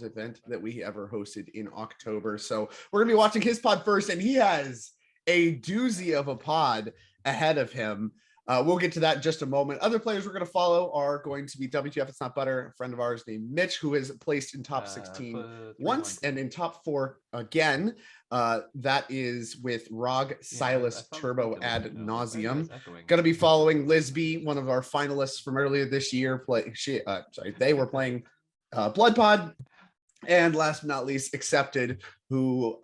event that we ever hosted in October. So we're going to be watching his pod first, and he has a doozy of a pod ahead of him. We'll get to that in just a moment. Other players we're going to follow are going to be WTF It's Not Butter, a friend of ours named Mitch, who has placed in top 16 once and in top 4 again. That is with Rog Silas Turbo ad nauseum. Going to be following Lisby, one of our finalists from earlier this year. They were playing Blood Pod. And last but not least, Accepted, who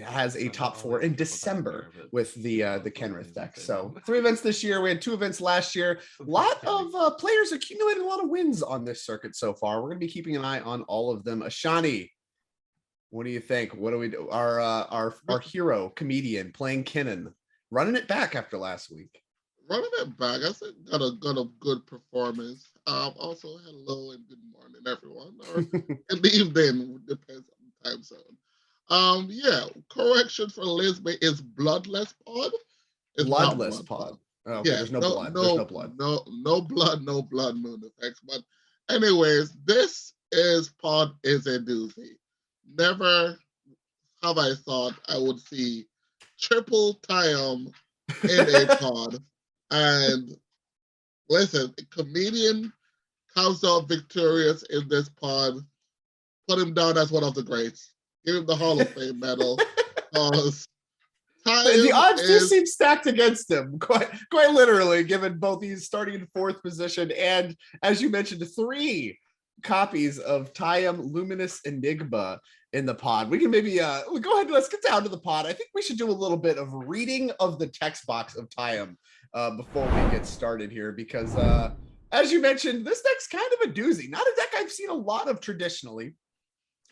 has a top 4 in December with the Kenrith deck. So 3 events this year. We had 2 events last year. A lot of players accumulated a lot of wins on this circuit so far. We're going to be keeping an eye on all of them. Ashani, what do you think? What do we do? Our hero comedian playing Kinnan, running it back after last week. Running it back, I think got a good performance. Also, hello and good morning, everyone, or good evening, depends on the time zone. Yeah, correction for Lisbon is bloodless pod. It's bloodless pod. Oh, okay, yeah, there's no blood. There's no blood. No blood moon effects. But anyways, this pod is a doozy. Never have I thought I would see triple time in a pod. And listen, a comedian comes out victorious in this pod. Put him down as one of the greats. Give him the Hall of Fame medal. The odds do seem stacked against him, quite literally, given both he's starting in 4th position and, as you mentioned, 3 copies of Tayum Luminous Enigma in the pod. We can maybe we'll go ahead and let's get down to the pod. I think we should do a little bit of reading of the text box of Tayum before we get started here, because as you mentioned, this deck's kind of a doozy. Not a deck I've seen a lot of traditionally,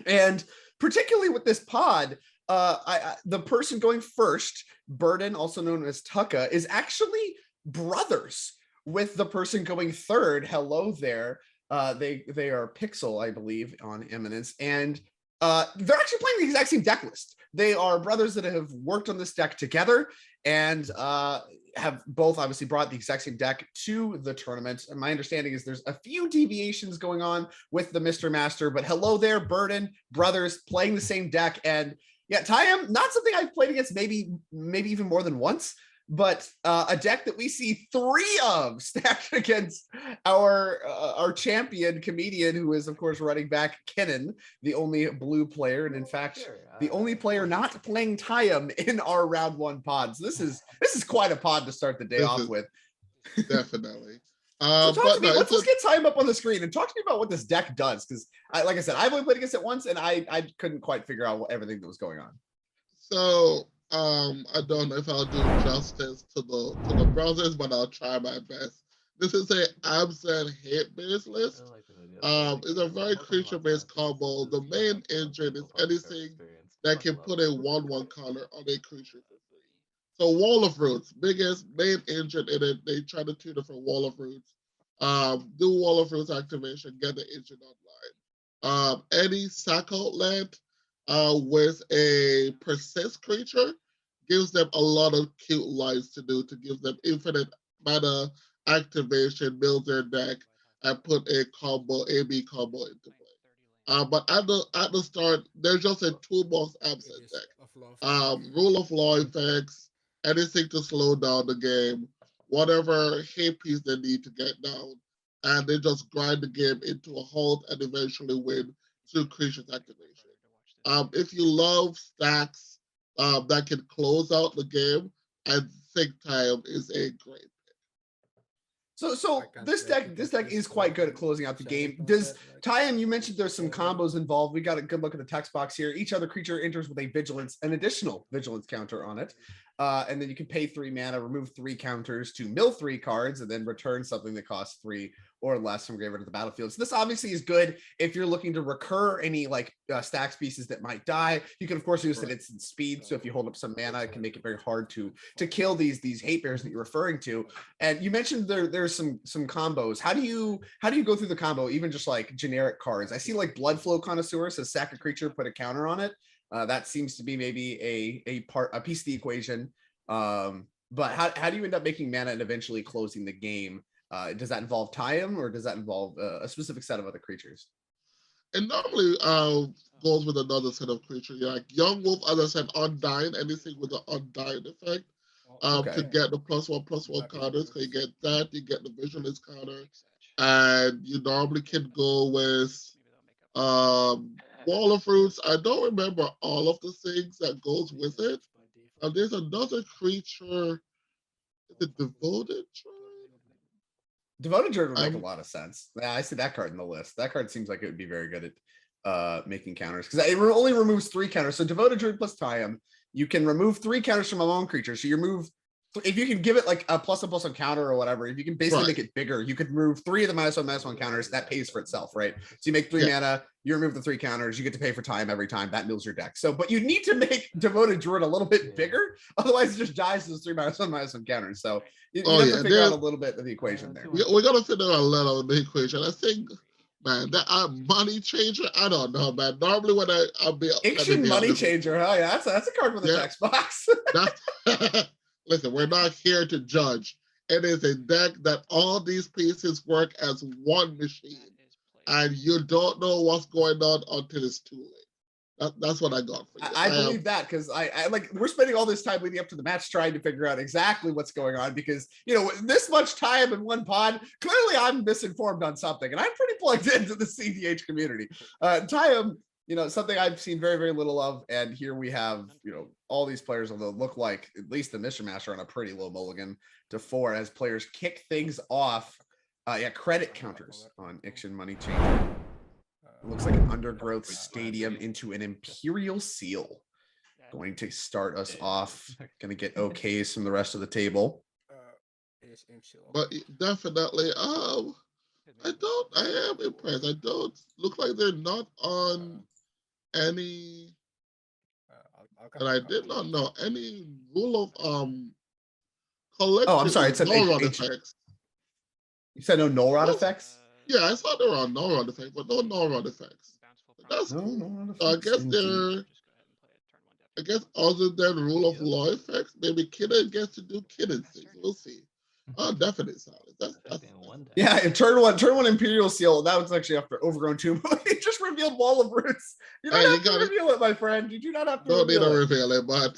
and particularly with this pod, the person going first, Burden, also known as Tucka, is actually brothers with the person going third. Hello there. They are Pixel, I believe, on Eminence, and they're actually playing the exact same deck list. They are brothers that have worked on this deck together and have both obviously brought the exact same deck to the tournament. And my understanding is there's a few deviations going on with the Mr. Master, but hello there, Burden, brothers playing the same deck. And yeah, Tayum, not something I've played against maybe even more than once, but a deck that we see 3 of stacked against our champion comedian, who is of course running back Kinnan, the only blue player, and in fact the only player not playing Tayum in our round 1 pod. So this is quite a pod to start the day off with. Definitely. So talk to me. Let's get Tayum up on the screen and talk to me about what this deck does, because like I said, I've only played against it once, and I couldn't quite figure out everything that was going on. So I don't know if I'll do justice to the browsers, but I'll try my best. This is a absent hate based list. It's a very creature based combo. The main engine is anything that can put a 1/1 counter on a creature for free. So Wall of Roots, biggest main engine in it. They try to tune it for Wall of Roots. Do Wall of Roots activation, get the engine online. Any sack outlet with a persist creature gives them a lot of cute lines to do to give them infinite mana activation, build their deck, and put a AB combo into play. But at the start, there's just a toolbox absent deck. Rule of law effects, anything to slow down the game, whatever hate piece they need to get down, and they just grind the game into a halt and eventually win through creatures activation. If you love stacks that can close out the game, I think Tayum is a great pick. So this deck is quite good at closing out the game. Does Tayum, you mentioned there's some combos involved. We got a good look at the text box here. Each other creature enters with an additional vigilance counter on it. And then you can pay 3 mana, remove 3 counters to mill 3 cards, and then return something that costs 3 or less from graveyard to the battlefield. So this obviously is good if you're looking to recur any stacks pieces that might die. You can of course use it instant speed. So if you hold up some mana, it can make it very hard to kill these hate bears that you're referring to. And you mentioned there's some combos. How do you go through the combo, even just like generic cards? I see like Bloodflow Connoisseur says sack a creature, put a counter on it. That seems to be maybe a piece of the equation. But how do you end up making mana and eventually closing the game? Does that involve Tayum, or does that involve a specific set of other creatures? And normally goes with another set of creatures. Yeah, like Young Wolf, as I said, Undying, anything with the Undying effect. To get the +1/+1 counters, so you get that, you get the Visualist counter, and you normally can go with Wall of Fruits. I don't remember all of the things that goes with it. There's another creature, is it Devoted Druid? Devoted Druid would make a lot of sense. Yeah, I see that card in the list. That card seems like it would be very good at making counters because it only removes 3 counters. So Devoted Druid plus Time, you can remove 3 counters from a lone creature. So you remove, if you can give it like a +1/+1 counter or whatever, if you can basically make it bigger, you could remove 3 of the -1/-1 counters. That pays for itself, right? So you make 3 mana, you remove the 3 counters, you get to pay for time every time. That mills your deck. So, but you need to make Devoted Druid a little bit bigger, otherwise it just dies to those 3 -1/-1 counters. So you have to figure out a little bit of the equation there. We got to figure out a little of the equation. I think, man, that money changer. I don't know, man. Normally when I'll be Action money changer. Oh yeah, that's a card for the text box. Listen, we're not here to judge. It is a deck that all these pieces work as one machine, and you don't know what's going on until it's too late. That's what I got for you. I believe that because I like we're spending all this time leading up to the match trying to figure out exactly what's going on because this much time in one pod, clearly I'm misinformed on something, and I'm pretty plugged into the cedh community. Time, something I've seen very, very little of, and here we have all these players, although look like at least the Mr. Master on a pretty low mulligan to 4 as players kick things off. Credit counters on Action money changer. It looks like an Undergrowth Stadium into an Imperial Seal. Going to start us off. Going to get okays from the rest of the table. But definitely, I am impressed. I don't look like they're not on any, and I did not know any rule of collective. Oh, I'm sorry. It said no rod effects. You said no null rod effects? Yeah, I thought there were on null rod effects, but no null rod effects. That's cool. So I guess other than rule of law effects, maybe Kidden gets to do Kidden things. We'll see. Definitely solid. That's yeah, in turn one Imperial Seal. That was actually after Overgrown Tomb. It just revealed Wall of Roots. You don't have to reveal it, my friend. You do not have to don't need to reveal it, but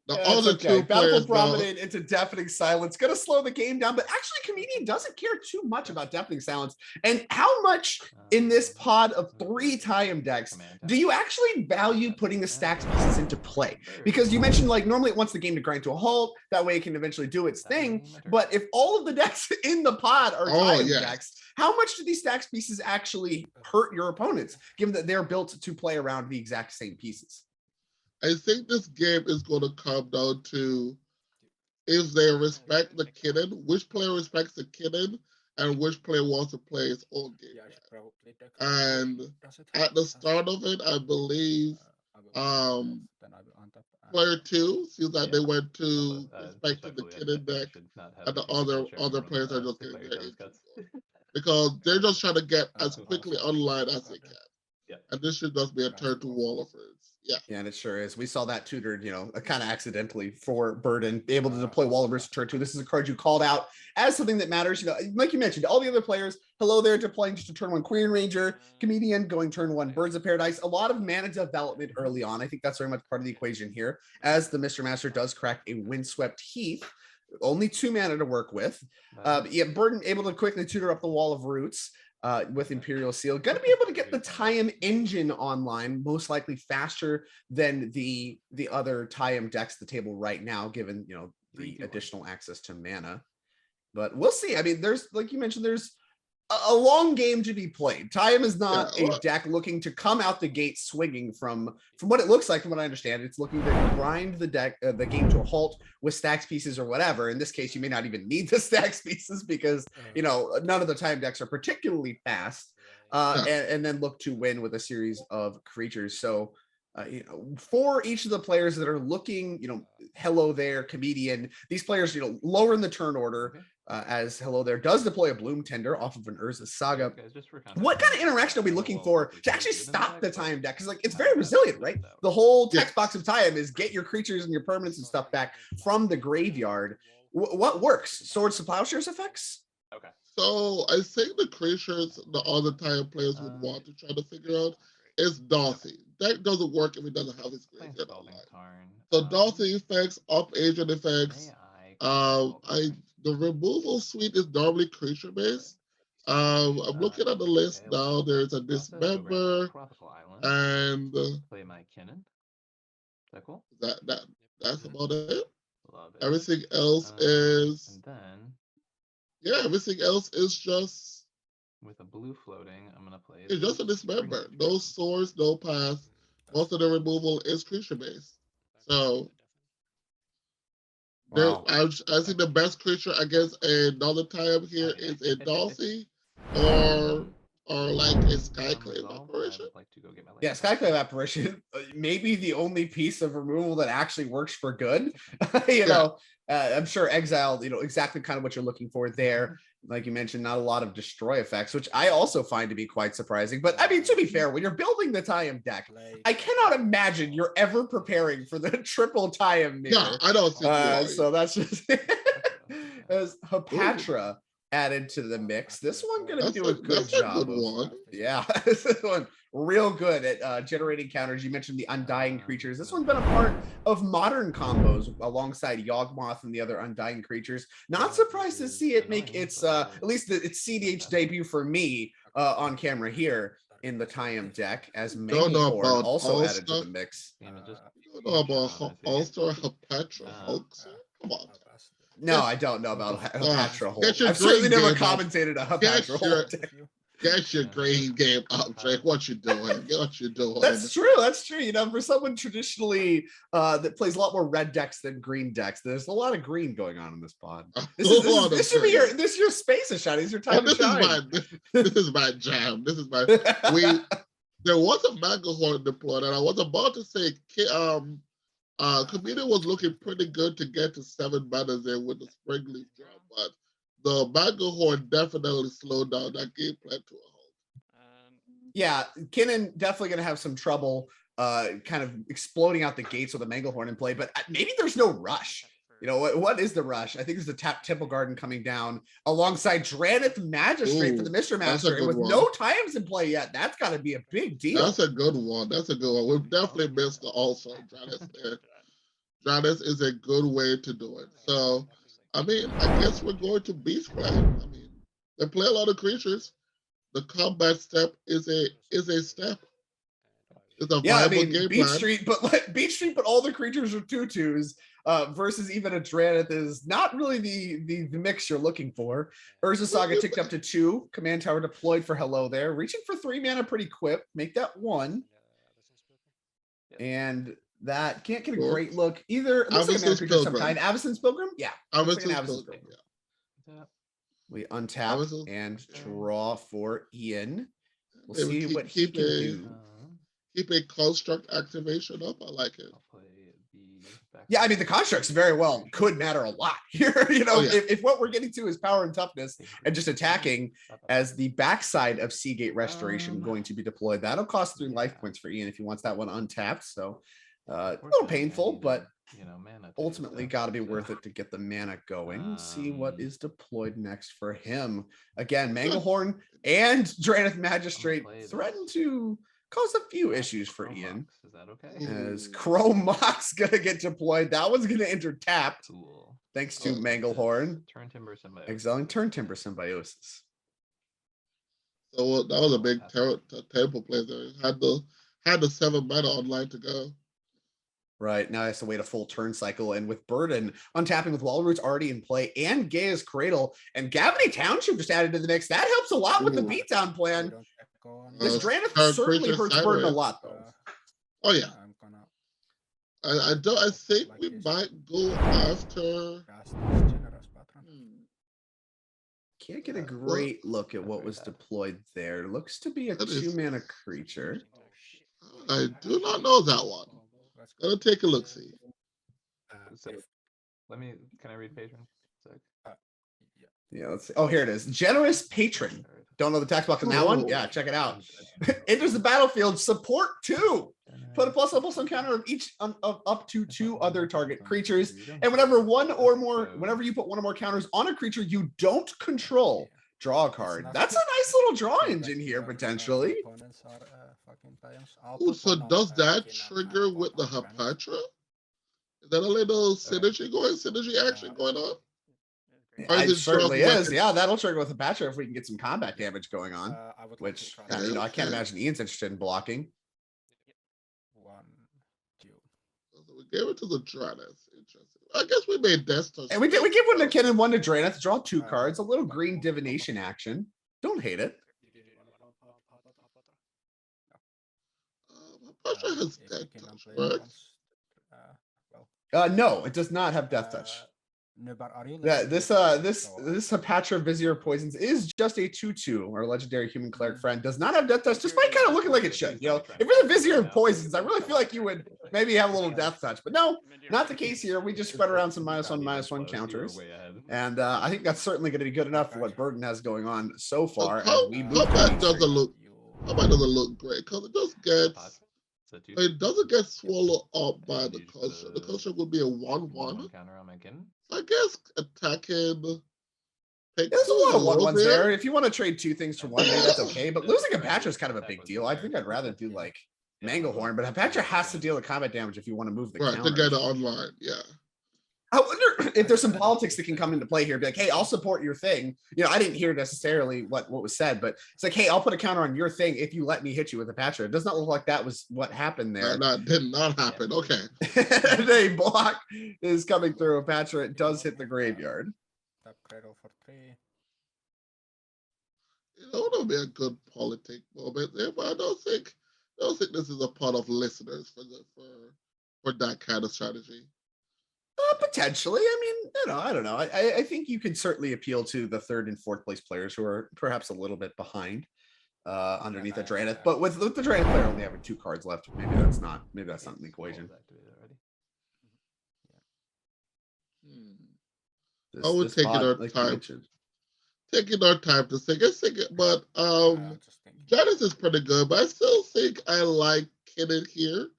the other two Battlefield Promenade into Deafening Silence. Gonna slow the game down, but actually Comedian doesn't care too much about Deafening Silence. And how much in this pod of 3 Time decks do you actually value putting the stacks pieces into play? Because you mentioned like normally it wants the game to grind to a halt, that way it can eventually do its thing. But if all of the decks in the pod are Time decks, how much do these stacks pieces actually hurt your opponents, given that they're built to play around the exact same pieces? I think this game is going to come down to if they respect the Kidden, which player respects the Kidden, and which player wants to play his own game. And at the start of it, I believe player 2 seems like they went to respecting the Kidden deck, and the other players are just getting their because they're just trying to get as quickly online as they can. And this should just be a turn to Wall of Fruits. Yeah, and it sure is. We saw that tutored, kind of accidentally for Burden, able to deploy Wall of Roots turn 2. This is a card you called out as something that matters. Like you mentioned, all the other players, hello there, deploying just a turn 1 Queen Ranger, Comedian going turn 1 Birds of Paradise. A lot of mana development early on. I think that's very much part of the equation here, as the Mr. Master does crack a Windswept Heath. Only 2 mana to work with. Burden able to quickly tutor up the Wall of Roots. With Imperial Seal, going to be able to get the Time engine online, most likely faster than the other Time decks at the table right now, given the additional access to mana. But we'll see. I mean, there's, like you mentioned, there's a long game to be played. Time is not a deck looking to come out the gate swinging from what it looks like. From what I understand, it's looking to grind the game to a halt with stacks pieces or whatever. In this case, you may not even need the stacks pieces because none of the Time decks are particularly fast, and then look to win with a series of creatures. So for each of the players that are looking, hello there, Comedian, these players, lower in the turn order. As hello there does deploy a Bloom Tender off of an Urza Saga. What kind of interaction are we looking for to actually stop the Time deck? Because it's very resilient, right? The whole text box of Time is get your creatures and your permanents and stuff back from the graveyard. What works? Swords to Plowshares effects? Okay. So I think the creatures the other time players would want to try to figure out is Darcy. That doesn't work if it doesn't have his Playing creature Scalding online. Tarn. So Darcy effects, up agent effects. AI. I the removal suite is normally creature based. I'm looking at the list now. There's a dismember and Play my Kinnan. Is that cool? that's about it. Love it. Everything else is And then yeah, everything else is just with a blue floating, I'm gonna play. it's just a dismember. No swords, no pass. Most of the removal is creature based. So Wow. I think the best creature against another time here is a Dulcie or like a Skyclave apparition. Yeah, Skyclave apparition, maybe the only piece of removal that actually works for good. you know, I'm sure exile, exactly kind of what you're looking for there. Like you mentioned, not a lot of destroy effects, which I also find to be quite surprising. But I mean, to be fair, when you're building the Tayum deck, I cannot imagine you're ever preparing for the triple Tayum mirror. No, I don't think so that's just as Hapatra added to the mix. This one gonna do a good job. Yeah, this one real good at generating counters. You mentioned the Undying creatures. This one's been a part of modern combos alongside Yawgmoth and the other Undying creatures. Not surprised to see it make its at least its cedh debut for me on camera here in the Tayum deck, as Manglehorn also added to the mix. Don't know about All-Star Hapatra Hulk. Come on. No, I don't know about Hapatra Hulk. I've certainly never commentated a Hapatra Hulk deck. Get your green game up, Drake. What you doing? What you doing? That's true. That's true. For someone traditionally that plays a lot more red decks than green decks, there's a lot of green going on in this pod. This should be your space to shine. It's your time to shine. This is my jam. This is my there was a Manglehorn deployed, and I was about to say Commander was looking pretty good to get to 7 mana there with the Spring Leaf drop, but the Manglehorn definitely slowed down that game plan to a halt. Yeah, Kinnan definitely going to have some trouble kind of exploding out the gates with a Manglehorn in play, but maybe there's no rush. What is the rush? I think it's the Temple Garden coming down alongside Dranith Magistrate for the Mr. Master. And with no times in play yet, that's got to be a big deal. That's a good one. We've definitely missed the also Dranith there. Dranith is a good way to do it. So, I guess we're going to Beast Clan. They play a lot of creatures. The combat step is a step. It's a viable game Beat plan. Street, but all the creatures are 2/2s. Versus even a Dranith is not really the mix you're looking for. Urza Saga ticked up to 2. Command Tower deployed for hello there. Reaching for 3 mana pretty quick. Make that 1. And that can't get a great look either. It looks like a mana creature of some kind. Avacyn's Pilgrim? Yeah. Avacyn's Pilgrim. Yeah. We untap and draw for Ian. We'll see what he can do. Keep a construct activation up. I like it. Yeah, the constructs very well could matter a lot here. If what we're getting to is power and toughness and just attacking as the backside of Seagate Restoration going to be deployed, that'll cost 3 life points for Ian if he wants that one untapped. So a little painful, but ultimately got to be worth it to get the mana going. See what is deployed next for him. Again, Manglehorn and Dranith Magistrate threaten to cause a few issues for Ian. Is that okay? As Chrome Mox gonna get deployed. That one's gonna enter tapped. Cool. Thanks to Manglehorn. Turn Timber Symbiosis. Exiling Turn Timber Symbiosis. So that was a big temple play there. Had the 7 mana online to go. Right, now he has to wait a full turn cycle, and with Burden untapping with Wall Roots already in play and Gaia's Cradle and Gavany Township just added to the mix, that helps a lot with the beatdown plan. This Dranith certainly hurts Burden a lot, though. Oh yeah. I think we might go after. Can't get a great look at what was deployed there. Looks to be a 2 mana creature. I do not know that one. Gonna take a look. See. Can I read Patron? Yeah, let's see. Oh, here it is. Generous Patron. Don't know the text box on that one? Yeah, check it out. Enters the battlefield. Support 2. Put a +++ counter of each of up to 2 other target creatures. And whenever you put 1 or more counters on a creature you don't control, draw a card. That's a nice little draw engine here, potentially. Ooh, so does that trigger with the Hapatra? Is that a little synergy action going on? Or is It it certainly just is. weapon? Yeah, that'll trigger with the Patcher if we can get some combat damage going on. Which, you know, I can't Okay. imagine Ian's interested in blocking. 1, 2. So we gave it to the Dranas. Interesting. I guess we made Death Touch. And we give one to Ken and one to Draenith. Draw 2 cards. A little green divination action. Don't hate it. Hapatra has Death Touch, right? No, it does not have Death Touch. Yeah, this Hapatra Vizier Poisons is just a 2/2. Our legendary human cleric friend does not have Death Touch, despite kind of looking like it should. You know, if you're the Vizier of Poisons, I really feel like you would maybe have a little Death Touch, but no, not the case here. We just spread around some -1/-1 counters, and I think that's certainly going to be good enough for what Burden has going on so far. As we move Combat doesn't look great because it just gets. It doesn't get swallowed up by the culture. The culture would be a 1/1. I guess attacking. There's a lot of 1/1s there. If you want to trade 2 things for 1, maybe that's okay. But losing a Patcher is kind of a big deal. I think I'd rather do like Manglehorn, but a Patcher has to deal the combat damage if you want to move the counter. To get it online, yeah. I wonder if there's some politics that can come into play here. Be like, hey, I'll support your thing. You know, I didn't hear necessarily what was said, but it's like, hey, I'll put a counter on your thing if you let me hit you with a Patcher. It does not look like that was what happened there. That did not happen. Okay. A block is coming through a Patcher. It does hit the graveyard. It would be a good politic moment there, but I don't think this is a part of listeners for that kind of strategy. Potentially. I mean, you know, I don't know. I think you could certainly appeal to the 3rd and 4th place players who are perhaps a little bit behind underneath the Draenith. But with the Draenith player only having 2 cards left, maybe that's not in the equation. I would take our time. Taking our time to think it, but Draenith is pretty good, but I still think I like Kinnan here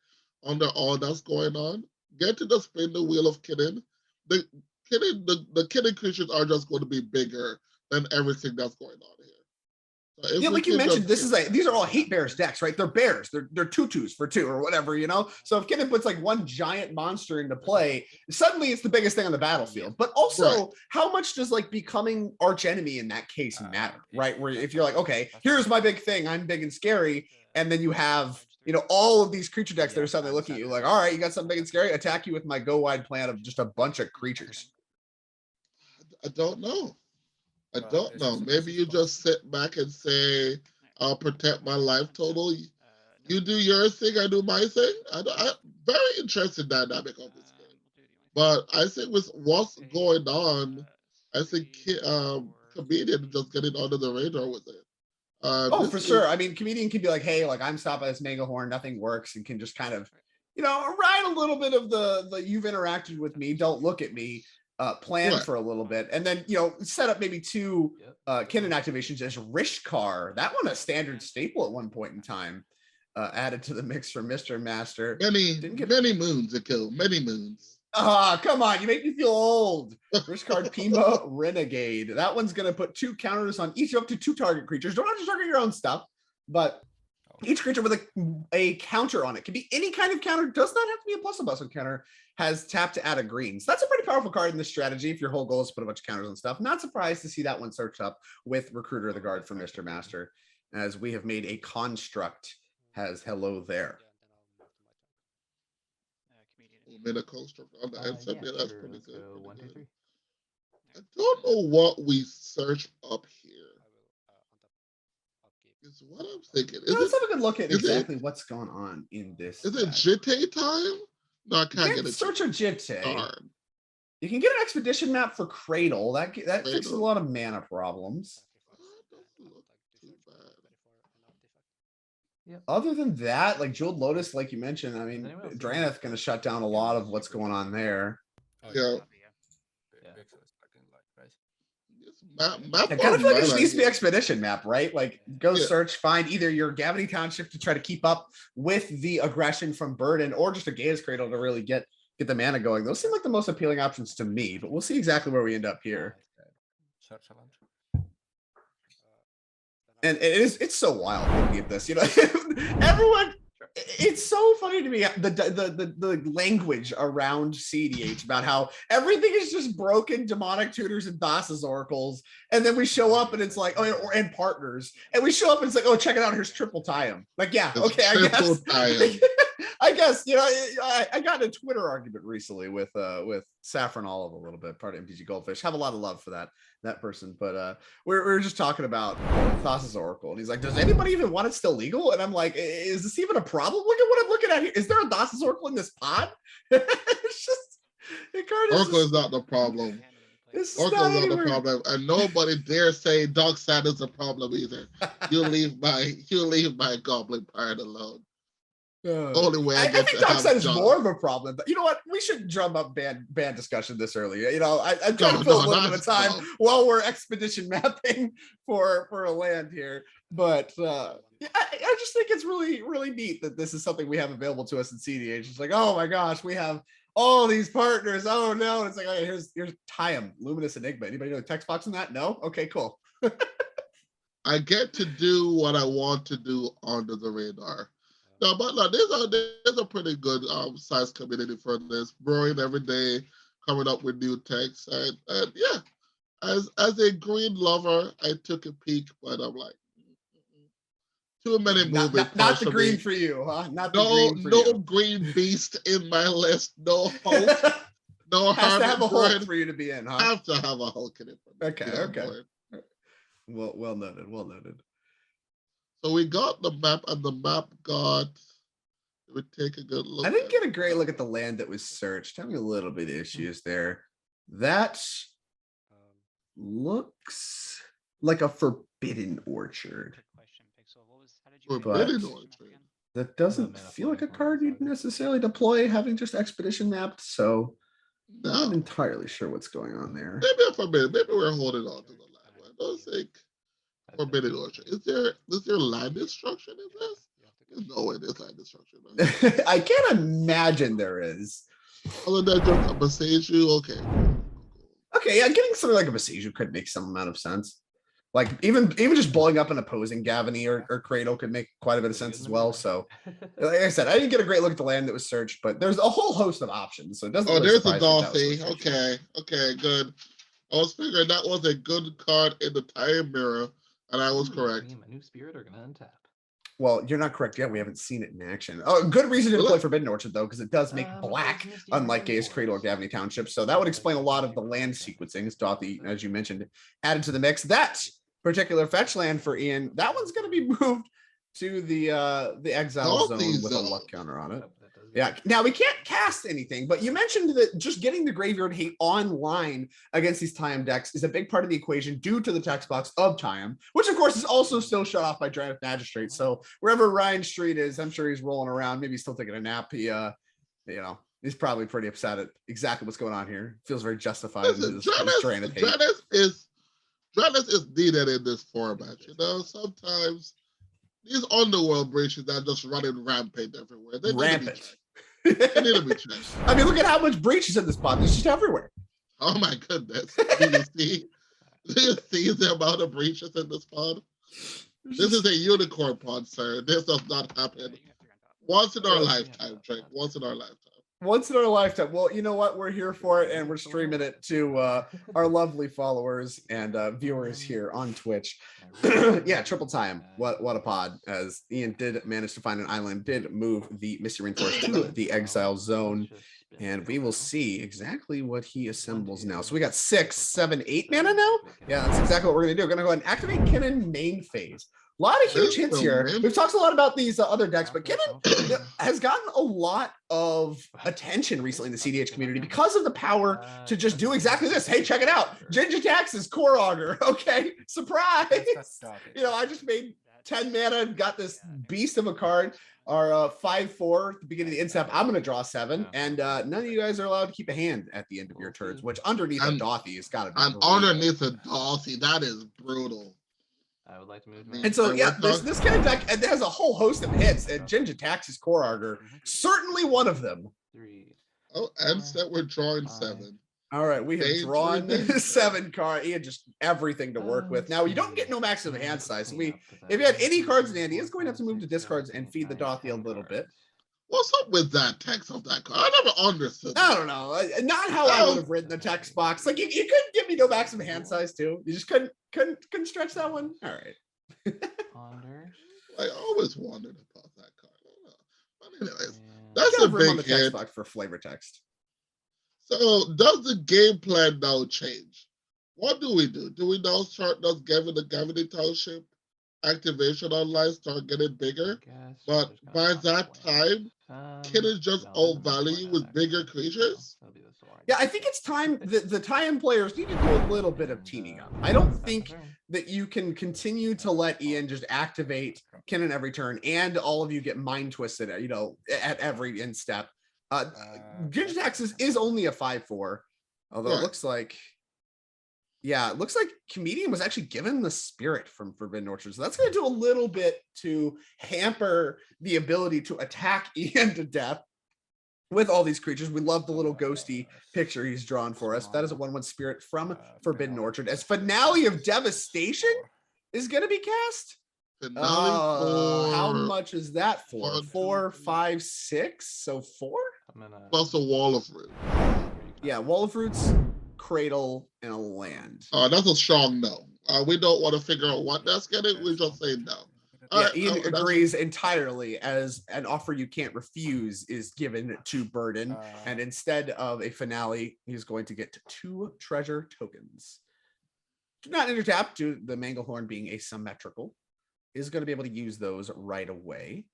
under all that's going on. Get to just spin the wheel of Kinnan. The Kinnan creatures are just going to be bigger than everything that's going on here. So yeah, like you mentioned, these are all hate bears decks, right? They're bears. They're 2/2s for 2 or whatever, you know. So if Kinnan puts like one giant monster into play, suddenly it's the biggest thing on the battlefield. But also, how much does like becoming archenemy in that case matter, right? Where if you're like, okay, here's my big thing, I'm big and scary, and then you have, you know, all of these creature decks that are suddenly looking at you like, all right, you got something big and scary, attack you with my go wide plan of just a bunch of creatures. I don't know. Maybe you just sit back and say, I'll protect my life total. You do your thing, I do my thing. I'm very interested in the dynamic of this game. But I think with what's going on, I think Comedian just getting under the radar with it. For sure. I mean, Comedian can be like, hey, like I'm stopped by this Manglehorn, nothing works, and can just kind of, you know, ride a little bit of the you've interacted with me, don't look at me, plan for a little bit, and then, you know, set up maybe 2 Kinnan activations as Rishkar. That one a standard staple at one point in time. Added to the mix for Mr. Master. Many moons ago. Many moons. Come on, you make me feel old. First card, Pima Renegade. That one's going to put 2 counters on each up to 2 target creatures. Don't have to target your own stuff, but each creature with a counter on it. Can be any kind of counter. Does not have to be a +/+ counter. Has tap to add a green. So that's a pretty powerful card in this strategy if your whole goal is to put a bunch of counters on stuff. Not surprised to see that one searched up with Recruiter of the Guard for Mr. Master, as we have made a construct. Has hello there. Made a construct on the inside. Yeah, that's pretty good. I don't know what we search up here. Is what I'm thinking. Let's have a good look at exactly what's going on in this. Is it Jitte time? No, I can't get a search of Jitte. You can get an expedition map for Cradle. That fixes a lot of mana problems. Yep. Other than that, like Jeweled Lotus, like you mentioned, I mean, Draenith going to shut down a lot of what's going on there. Yeah. I kind of feel like it needs to be expedition map, right? Like go search, find either your Gavany Township to try to keep up with the aggression from Burden, or just a Gaia's Cradle to really get the mana going. Those seem like the most appealing options to me, but we'll see exactly where we end up here. And it's so wild looking at this, you know. Everyone, it's so funny to me the language around cEDH about how everything is just broken, demonic tutors and Thassa's oracles, and then we show up and it's like, oh, and partners, and we show up and it's like, oh, check it out, here's triple Tiam. Like, yeah, It's okay, I triple guess. Tiam. I guess, you know, I got in a Twitter argument recently with Saffron Olive a little bit, part of MTG Goldfish. Have a lot of love for that person, but we were just talking about Thassa's Oracle, and he's like, does anybody even want it still legal? And I'm like, is this even a problem? Look at what I'm looking at here. Is there a Thassa's Oracle in this pod? It's just, the card is Oracle just, is not the problem. it's Oracle not is not the anywhere. problem, and nobody dare say Dark Side is the problem either. You leave my Goblin Pirate alone. Only way I get think to Dark Side have is John. more of a problem, but you know what? We should drum up band discussion this early. You know, I'm trying No, to fill no, a little bit of time no. while we're expedition mapping for a land here. But yeah, I just think it's really, really neat that this is something we have available to us in cEDH. It's like, oh my gosh, we have all these partners. Oh no, and it's like, okay, here's Tiam, Luminous Enigma. Anybody know the text box in that? No? Okay, cool. I get to do what I want to do under the radar. No, but no, there's a pretty good size community for this, growing every day, coming up with new texts, and yeah, as a green lover, I took a peek, but I'm like, too many moving Not the for green me. for you, huh? Not the No, green for no you. green beast in my list. No Hulk. No Has to have a Hulk Harmon for you to be in, huh? Have to have a Hulk in it. For me, Okay, you know, okay. boy. Well noted. Well noted. So we got the map, and the map got. We take a good look. I didn't at get a it. great look at the land that was searched. Having a little bit of issues there. That looks like a forbidden orchard. Forbidden But- Orchard. That doesn't mana feel like a floating card you'd target. necessarily deploy having just expedition mapped. So No, not entirely sure what's going on there. maybe a forbidden. Maybe we're holding on to the land. I don't think Forbidden Orchard. Is there land destruction in this? There's no way there's land destruction. Man. I can't imagine there is. Other than just a Maseju, okay. Okay, yeah, getting something like a Maseju could make some amount of sense. Like even just blowing up an opposing Gavany or Cradle could make quite a bit of sense as well. So, like I said, I didn't get a great look at the land that was searched, but there's a whole host of options. So it doesn't. Oh, really there's surprise a me if that was Dolphy. what searched. Okay, good. I was figuring that was a good card in the time mirror, and I was correct. Me and my new spirit are gonna untap. Well, you're not correct yet. We haven't seen it in action. Oh, good reason to Really? play Forbidden Orchard though, because it does make It black, was Misty unlike Gaze Rainforest. Cradle or Gavany Township. So that would explain a lot of the land sequencing. Dothy, as you mentioned, added to the mix. That particular fetch land for Ian, that one's going to be moved to the exile Dothy zone with a zone. luck counter on it. Oh, that does Yeah. Now we can't cast anything, but you mentioned that just getting the graveyard hate online against these Tiam decks is a big part of the equation due to the text box of Tiam, which of course is also still shut off by Drannith Magistrate. So wherever Ryan Street is, I'm sure he's rolling around, maybe he's still taking a nap. He, you know, he's probably pretty upset at exactly what's going on here. Feels very justified. Listen, Drannith is needed in this format. You know, sometimes these underworld breaches are just running rampant everywhere. They need to be Rampant. checked. They need to be checked. I mean, look at how much breach is in this pot. It's just everywhere. Oh my goodness. Do you see the amount of breaches in this pod? This is a unicorn pod, sir. This does not happen. Once in our lifetime, Drake. Once in our lifetime. Once in our lifetime. Well, you know what? We're here for it, and we're streaming it to our lovely followers and viewers here on Twitch. Yeah, triple time. What a pod. As Ian did manage to find an island, did move the Misty Rainforest to the exile zone, and we will see exactly what he assembles now. So we got 6, 7, 8 mana now. Yeah, that's exactly what we're gonna do. We're gonna go ahead and activate Kinnan main phase. A lot of huge hits here. We've talked a lot about these other decks, but Kinnan has gotten a lot of attention recently in the cEDH community because of the power to just do exactly this. Hey, check it out. Ginger Tax's Core Augur. Okay, surprise. You know, I just made 10 mana, got this beast of a card. Our 5/4 at the beginning of the instep. I'm going to draw 7, and none of you guys are allowed to keep a hand at the end of your turns, which underneath a Dothy has got to be. And underneath a Dolphy, that is brutal. I would like to move. And so, yeah, this kind of deck, and it has a whole host of hits, and Ginger Tax's Core Augur, certainly one of them. 3. Oh, and said we're drawing 7. All right, we have Danger, drawn danger. 7 cards. He had just everything to work with. Now you don't get no maximum hand size. So if you had any cards in hand, he is going to have to move to discards and feed the Dothy a little bit. What's up with that text of that card? I never understood. I don't know. Not how I would have written the text box. Like you couldn't give me no maximum hand size too. You just couldn't stretch that one. All right. I always wondered about that card. But anyways, That's that's a room on big the text hit. box for flavor text. So does the game plan now change? What do we do? Do we now start just giving the Gravity Township activation online, start getting bigger? But by that time, can it just outvalue with bigger creatures? Yeah, I think it's time that the tie-in players need to do a little bit of teaming up. I don't think that you can continue to let Ian just activate Kinnan every turn and all of you get mind twisted, at every in step. Ginger Taxes is only a 5/4, although it looks like, it looks like Comedian was actually given the spirit from Forbidden Orchard. So that's going to do a little bit to hamper the ability to attack Ian to death with all these creatures. We love the little ghosty picture he's drawn for us. That is a 1/1 spirit from Forbidden Orchard. As Finale of Devastation is going to be cast. How much is that for? 4, 5, 6. So 4 plus a Wall of Roots. Yeah, Wall of Roots, Cradle, and a land. That's a strong no. We don't want to figure out what that's getting. We just say no. Ian agrees entirely, as an offer you can't refuse is given to Burden, and instead of a finale, he's going to get 2 treasure tokens. Do not intertap to the Manglehorn being asymmetrical. Is going to be able to use those right away.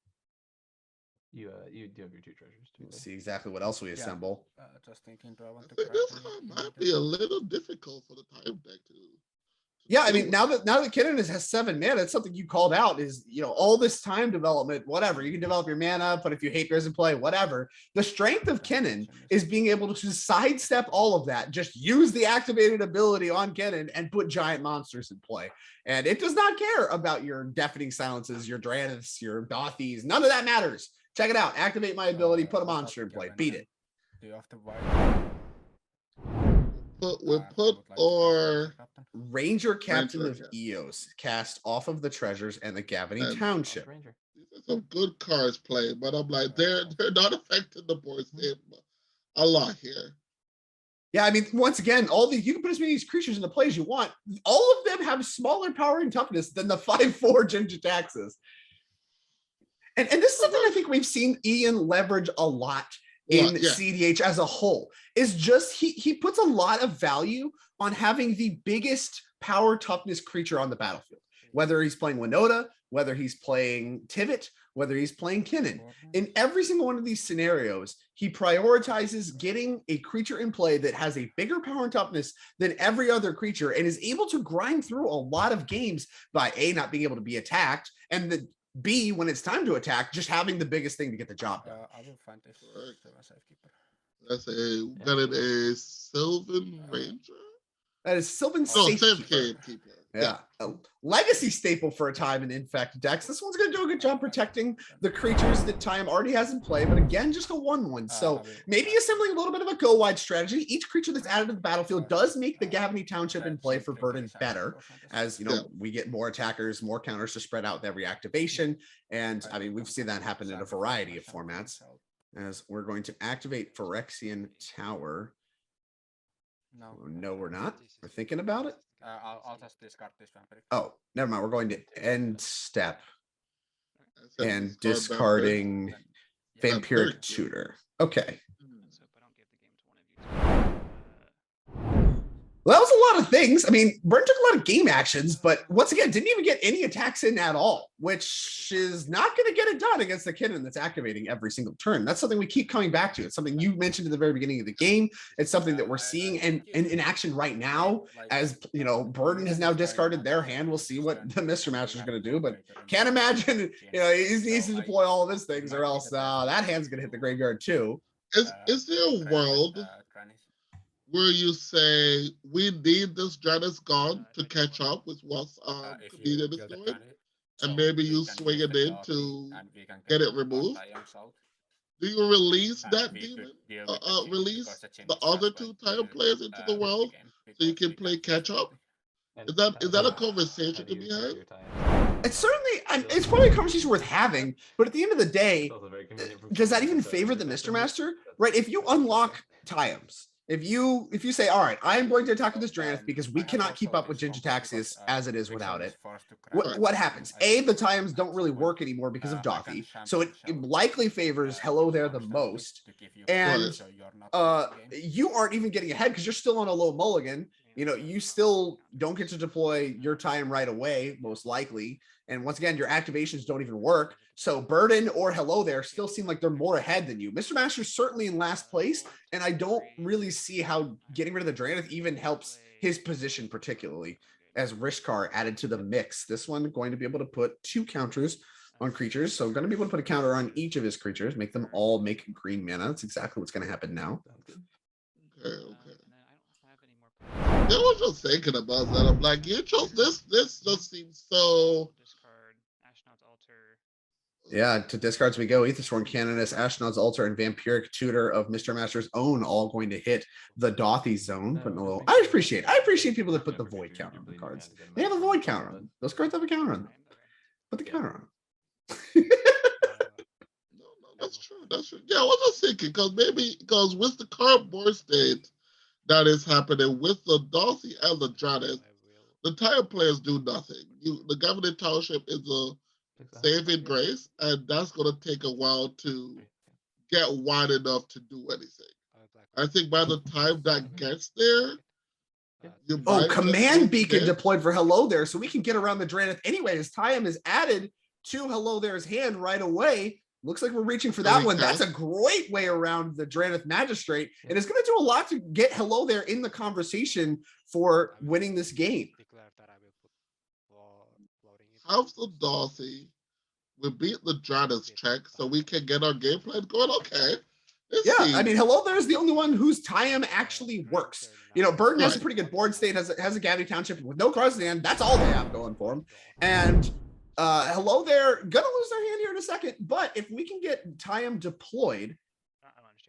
You do have your 2 treasures too. Let's see exactly what else we assemble. Just thinking, do I want to this might be a little difficult for the time deck to Yeah, I mean, now that Kinnan has 7 mana, it's something you called out is, all this time development, whatever. You can develop your mana, but if you hate Risen play, whatever. The strength of Kinnan is being able to sidestep all of that, just use the activated ability on Kinnan and put giant monsters in play. And it does not care about your Deafening Silences, your Dranniths, your Dothys. None of that matters. Check it out. Activate my ability, put a monster in play, beat it. Do you have to buy? we put our Ranger Captain of Eos cast off of the treasures and the Gavany Township. These are some good cards played, but I'm like, they're not affecting the board state a lot here. Yeah, I mean, once again, you can put as many of these creatures into play as you want. All of them have smaller power and toughness than the 5/4 Ginger Taxes. And this is something I think we've seen Ian leverage a lot in CDH as a whole, is just he puts a lot of value on having the biggest power toughness creature on the battlefield, whether he's playing Winota, whether he's playing Tivit, whether he's playing Kinnan. In every single one of these scenarios, he prioritizes getting a creature in play that has a bigger power and toughness than every other creature and is able to grind through a lot of games by A, not being able to be attacked, and the B, when it's time to attack, just having the biggest thing to get the job done. I will find this safekeeper. That's a Sylvan Ranger. That is Sylvan Safekeeper. Yeah, a legacy staple for a time in Infect decks. This one's going to do a good job protecting the creatures that Time already has in play, but again, just a 1/1. So maybe assembling a little bit of a go-wide strategy. Each creature that's added to the battlefield does make the Gavany Township in play for Burden better, as we get more attackers, more counters to spread out with every activation. And I mean, we've seen that happen in a variety of formats. As we're going to activate Phyrexian Tower. No, we're not. We're thinking about it. I'll just discard this vampiric. Oh, never mind. We're going to end step and discarding Vampiric Tutor. Okay. Well, that was a lot of things. I mean, Burn took a lot of game actions, but once again, didn't even get any attacks in at all, which is not going to get it done against the Kinnan that's activating every single turn. That's something we keep coming back to. It's something you mentioned at the very beginning of the game. It's something that we're seeing and in action right now, as Burden has now discarded their hand. We'll see what the Mr. Master is going to do, but can't imagine, he needs to deploy all of his things or else that hand's going to hit the graveyard too. Is there a world where you say we need this Janus gone to catch up with what's Comedian is doing, and maybe you swing it in to get it removed? Do you release and that we demon? could deal with the change Release because the change the is other as well two Time will, players into the hit world game so you because can we play can catch choose up? And Is that a how conversation do to you be use had? your time? It's certainly, it's probably a conversation worth having, but at the end of the day, It's also very convenient from does that someone even who's got favor other the stuff Mr. to do. Master? That's- Right? If you that's unlock okay. Tiams, if you say, all right, I'm going to attack with this Drannith because we I have cannot keep also up with this combo because, Gingittaxius as it is Rickson without is it, forced to grab what it, happens? I don't The know, Tiams at don't some really point, work anymore because of I can Doffy, champion so it shell, likely favors Hello with There the constantly most. to give you And points so you're not losing the game. you aren't even getting ahead because you're still on a low mulligan. You know, you still don't get to deploy your time right away, most likely. And once again, your activations don't even work. So Burden or Hello There still seem like they're more ahead than you. Mr. Master's certainly in last place, and I don't really see how getting rid of the Drannith even helps his position, particularly as Rishkar added to the mix. This one going to be able to put 2 counters on creatures. So going to be able to put a counter on each of his creatures, make them all make green mana. That's exactly what's going to happen now. Okay. Yeah, I was just thinking about that. I'm like, you chose this just seems so. Yeah, to discards we go. Aethersworn Canonist, Ashnod's Altar, and Vampiric Tutor of Mr. Master's own all going to hit the Dothy zone. Putting a little, I appreciate people that put the void counter on the cards. They have a void counter on them. Those cards have a counter on them. Put the counter on them. No, that's true. That's true. Yeah, I was just thinking because with the current board state that is happening with the Dothy and the Drannith, the Tire players do nothing. The Governing Township is a saving grace, and that's going to take a while to get wide enough to do anything. I think by the time that gets there, you Oh, might just Command need Beacon this. deployed for Hello There, so we can get around the Drannith anyway. As Time is added to Hello There's hand right away. Looks like we're reaching for that one. That's a great way around the Drannith Magistrate, and it's going to do a lot to get Hello There in the conversation for winning this game. How's the Dothy? We beat the Drannith's check, so we can get our game plan going. Okay. I mean, Hello There's the only one whose Time actually works. You know, Burden has a pretty good board state, has a Gabby Township with no cards in the end. That's all they have going for them. And Hello There, gonna lose their hand here in a second, but if we can get Time deployed,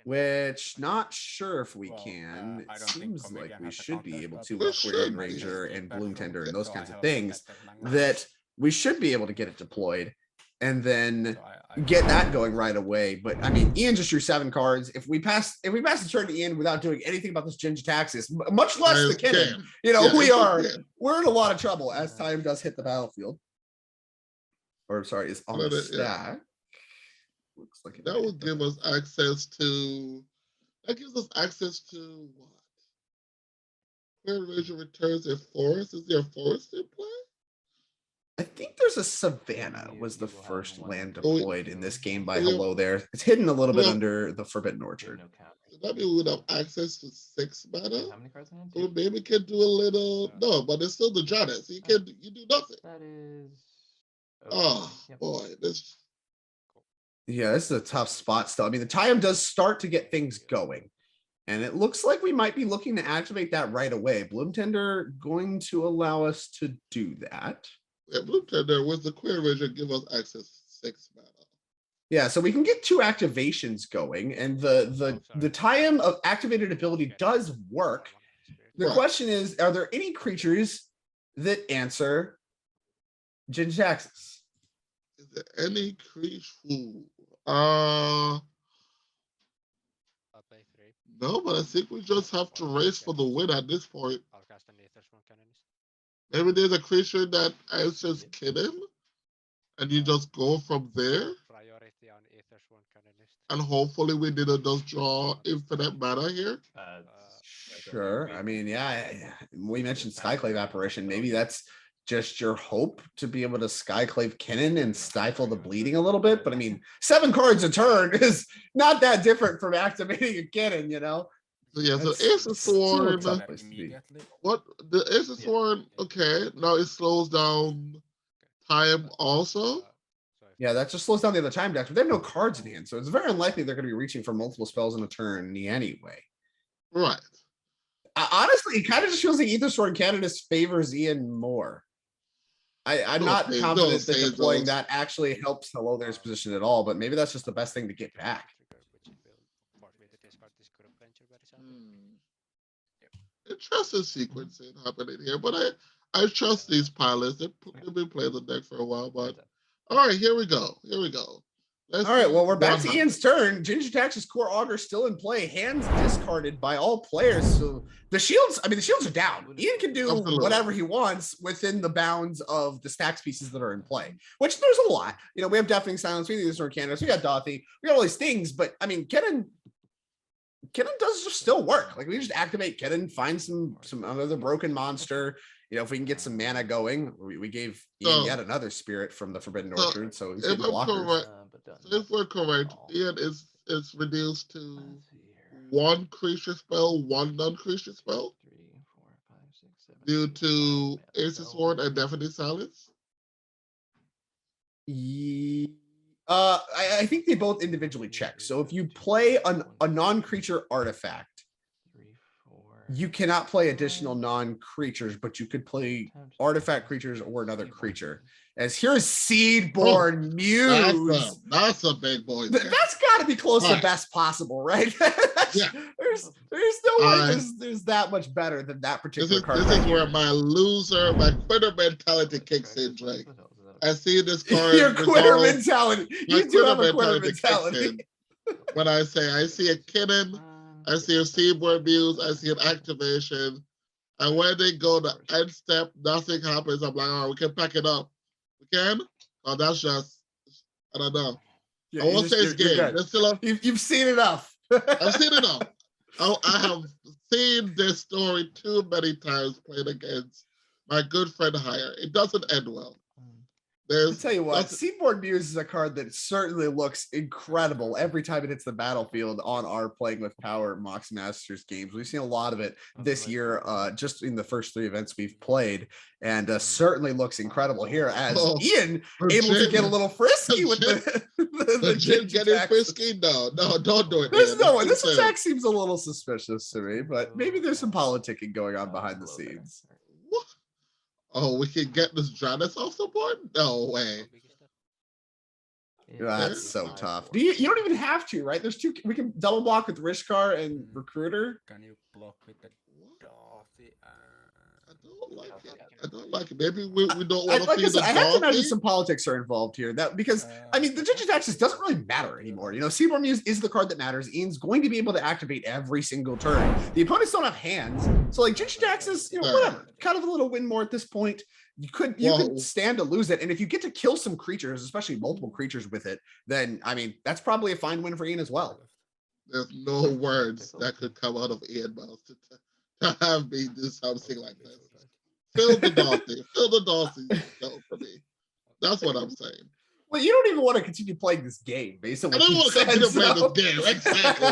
which not sure if we can, it seems like we should be able to with Query Ranger and Bloom Tender and those kinds of things, that we should be able to get it deployed and then get that going right away. But I mean, Ian just drew 7 cards. If we pass the turn to Ian without doing anything about this Gingittaxius, much less the Kinnan, you know, we're in a lot of trouble as Time does hit the battlefield. Or sorry, is on the stack. Looks like that would give us access to. That gives us access to what? Where Ranger returns a forest. Is there a forest in play? I think there's a Savannah was the first land deployed in this game by Hello There. It's hidden a little bit under the Forbidden Orchard. That means we would have access to 6 mana. How many cards in hand? So maybe we can do a little. No, but it's still the Drannith. So you do nothing. That is. Oh boy, this. Yeah, this is a tough spot still. I mean, the Time does start to get things going. And it looks like we might be looking to activate that right away. Bloom Tender going to allow us to do that. Yeah, Bloom Tender with the Query Ranger give us access to 6 mana. Yeah, so we can get 2 activations going, and the Time of activated ability does work. The question is, are there any creatures that answer Gingittaxius? Is there any creature? No, but I think we just have to race for the win at this point. Maybe there's a creature that answers Kinnan, and you just go from there. And hopefully we didn't just draw infinite mana here. Sure. I mean, yeah, we mentioned Skyclave Apparition. Maybe that's just your hope to be able to Skyclave Kinnan and stifle the bleeding a little bit. But I mean, 7 cards a turn is not that different from activating a Kinnan, you know? So yeah, so Ace of Sworn. What the Ace of Sworn? Okay, now it slows down Time also. Yeah, that just slows down the other Time decks, but they have no cards in hand, so it's very unlikely they're going to be reaching for multiple spells in a turn anyway. Right. Honestly, it kind of just feels like Aethersworn Canonist favors Ian more. I'm not confident that deploying that actually helps Hello There's position at all, but maybe that's just the best thing to get back. Interesting sequencing happening here, but I trust these pilots. They've been playing the deck for a while, but all right, here we go. Let's All right, see well, we're back what to happens. Ian's turn. Ginger Tax's Core Augur still in play. Hands discarded by all players. So the shields are down. Ian can do Absolutely. whatever he wants within the bounds of the stacks pieces that are in play, which there's a lot. You know, we have Deafening Silence, we have the Sword Canvas, we got Dothy, we got all these things, but I mean, Kennen does just still work. Like we just activate Kennen, find some other broken monster. You know, if we can get some mana going, we gave Ian yet another spirit from the Forbidden Orchard, so he's getting blockers. If we're correct, Ian is reduced to one creature spell, one non-creature spell due to Ace of Sword and Deafening Silence. I think they both individually check. So if you play a non-creature artifact, you cannot play additional non-creatures, but you could play artifact creatures or another creature. As here's Seedborn Muse. That's a big boy. That's got to be close to best possible, right? Yeah. There's no way there's that much better than that particular card. This is where my quitter mentality kicks in, Drake. I see this card. Your quitter mentality. You do have a quitter mentality. When I see a Kennen, I see a Seedborn Muse, I see an activation, and when they go to end step, nothing happens. I'm like, all right, we can pack it up. We can? Oh, that's just, I don't know. Yeah, I won't say it's game. You've seen enough. I've seen enough. I have seen this story too many times played against my good friend Hire. It doesn't end well. I'll tell you what, Seedborn Muse is a card that certainly looks incredible every time it hits the battlefield on our Playing with Power Mox Masters games. We've seen a lot of it this year, just in the first 3 events we've played, and certainly looks incredible here as Ian able to get a little frisky with the Jin getting frisky. No, don't do it. This attack seems a little suspicious to me, but maybe there's some politicking going on behind the scenes. What? Oh, we can get this Dranis off the board? No way. That's so tough. You don't even have to, right? There's 2. We can double block with Rishkar and Recruiter. Can you block with the Dothy? I don't like it. Maybe we don't want to see the I have to imagine some politics are involved here. Because I mean, the Ginger Taxes doesn't really matter anymore. You know, Seedborn Muse is the card that matters. Ian's going to be able to activate every single turn. The opponents don't have hands, so like Ginger Taxes, whatever. Kind of a little win more at this point. You could stand to lose it, and if you get to kill some creatures, especially multiple creatures with it, then I mean that's probably a fine win for Ian as well. There's no words that could come out of Ian mouth to have me do something like this. Fill the Dothy for me. That's what I'm saying. Well, you don't even want to continue playing this game, based on what I don't want to continue playing so. this game, exactly.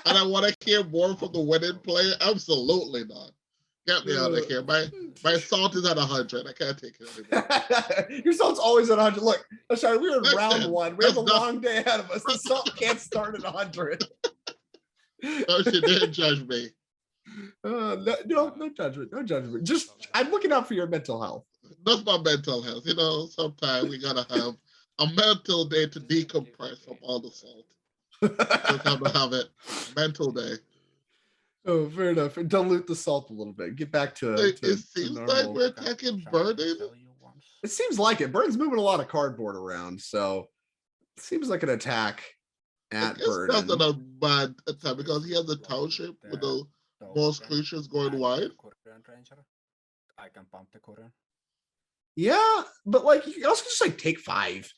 And I want to hear more from the winning player? Absolutely not. Get me out of here. My salt is at 100. I can't take it anymore. Your salt's always at 100. Look, sorry, we were in round 1. We have a long day ahead of us. The salt can't start at 100. No, she didn't judge me. No judgment. No judgment. Just, I'm looking out for your mental health. That's my mental health. You know, sometimes we gotta have a mental day to decompress from all the salt. Just have to have it. Mental day. Oh, fair enough. Dilute the salt a little bit. Get back to it seems like we're attacking Burden. It seems like it. Burden's moving a lot of cardboard around, so it seems like an attack at Burden. That's not a bad attack because he has a township with the most creatures going wide. I can pump the current. Yeah, but like you can also just like take 5.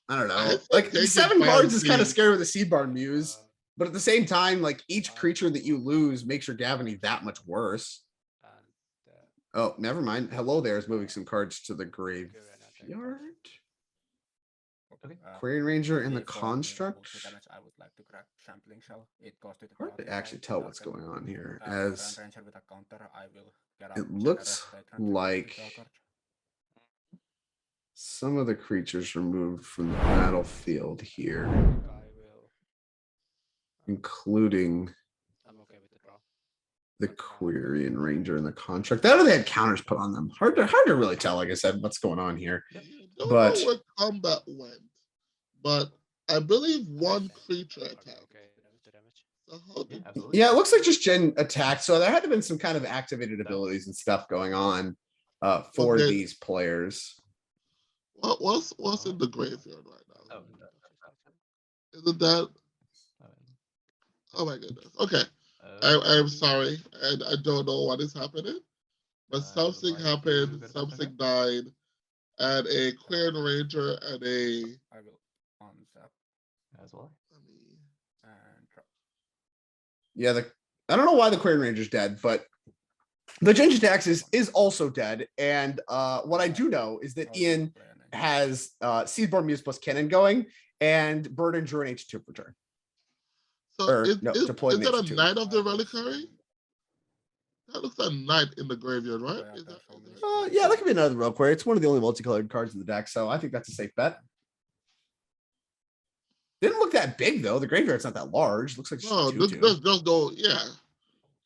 I don't know. Like 7 cards is kind of scary with the Seedborn Muse, but at the same time, like each creature that you lose makes your Gavany that much worse. Oh, never mind. Hello there is moving some cards to the graveyard. Query Ranger and the Construct. I would like to crack Sampling Shell. Hard to actually tell what's going on here, as it looks like some of the creatures removed from the battlefield here, including the Query and Ranger and the Construct. That they had counters put on them. Hard to really tell, like I said, what's going on here. Don't know where combat went, but I believe one creature attack. The hell Yeah, did- absolutely. Yeah, it looks like just Jin attacked. So there had to have been some kind of activated abilities and stuff going on for Okay. these players. What's in the graveyard right now? Oh, Isn't that? Oh my goodness. Okay. I'm sorry, and I don't know what is happening, but something happened. Something died, and a Queen Ranger and a. I will untap as well. and drop. Yeah, I don't know why the Query Ranger's dead, but the Ginger Taxes is also dead. And what I do know is that Ian has Seedborn Muse plus Kennen going, and Burden drew an H2 for turn. So Or, is no, deployed that a H2. Knight of the Reliquary? That looks like Knight in the graveyard, right? Yeah, Is that- that's all is it that- is. Yeah, that could be another Reliquary. It's one of the only multicolored cards in the deck, so I think that's a safe bet. Didn't look that big though. The graveyard's not that large. Looks like just No, a 2/2. there's no, yeah.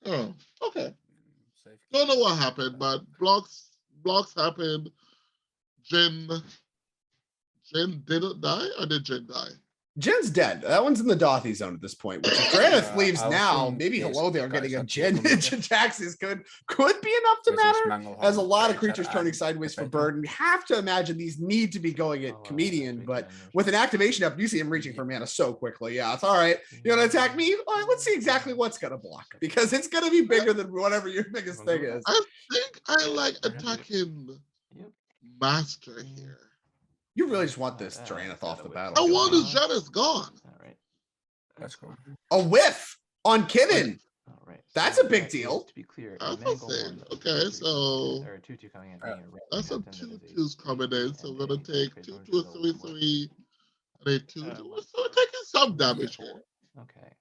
Oh, okay. Safe. Don't know what happened, but blocks happened. Jin didn't die, or did Jin die? Jin's dead. That one's in the Dothy zone at this point. Which if Granith leaves I now, think maybe these hello there guys getting a are Jin people into taxes could be enough to This is matter. Manglehorn, As a lot of Ranger, creatures turning and sideways for Pepe. Burden, we have to imagine these need to be going at Comedian, but with an activation up, you see him reaching for mana so quickly. Yeah, it's all right. You want to attack me? All right, let's see exactly what's going to block, because it's going to be bigger than whatever your biggest thing is. I think I like attacking Master here. You really just want this Tyrannith off the I battlefield. want his Janus gone. All right. Let's go. A whiff on Kidden. All right. That's so a big that is, deal. To be clear, That's a a thing. Okay, so or a 2/2 coming in. Uh, being a red that's some captain that is a 2/2s coming in. So and we're gonna a take red 2, orange 2, is a 3, 1/1. 3, and a 2. So we're taking some damage here. Okay.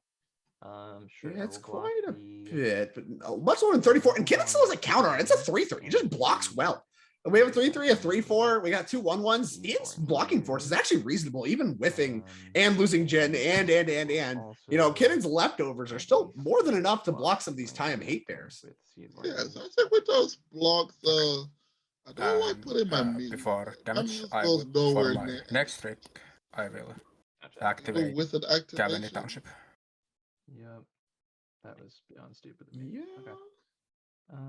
Sure. Yeah, I it's will block quite a the- bit, but much more than 34. And Kidden still has a counter on it. It's a 3/3. He just blocks well. We have a 3/3, a 3/4. We got two 1/1s. Ian's blocking force is actually reasonable, even whiffing and losing Jin and you know, Kidden's leftovers are still more than enough to block some of these time hate bears. Yes, I think with those blocks, I don't like putting my muse. Before My damage, muse I goes will, for nowhere my near. next trick, I will Even activate with an Cavani activation. Township. Yep. That was beyond stupid of me. Yeah. Okay.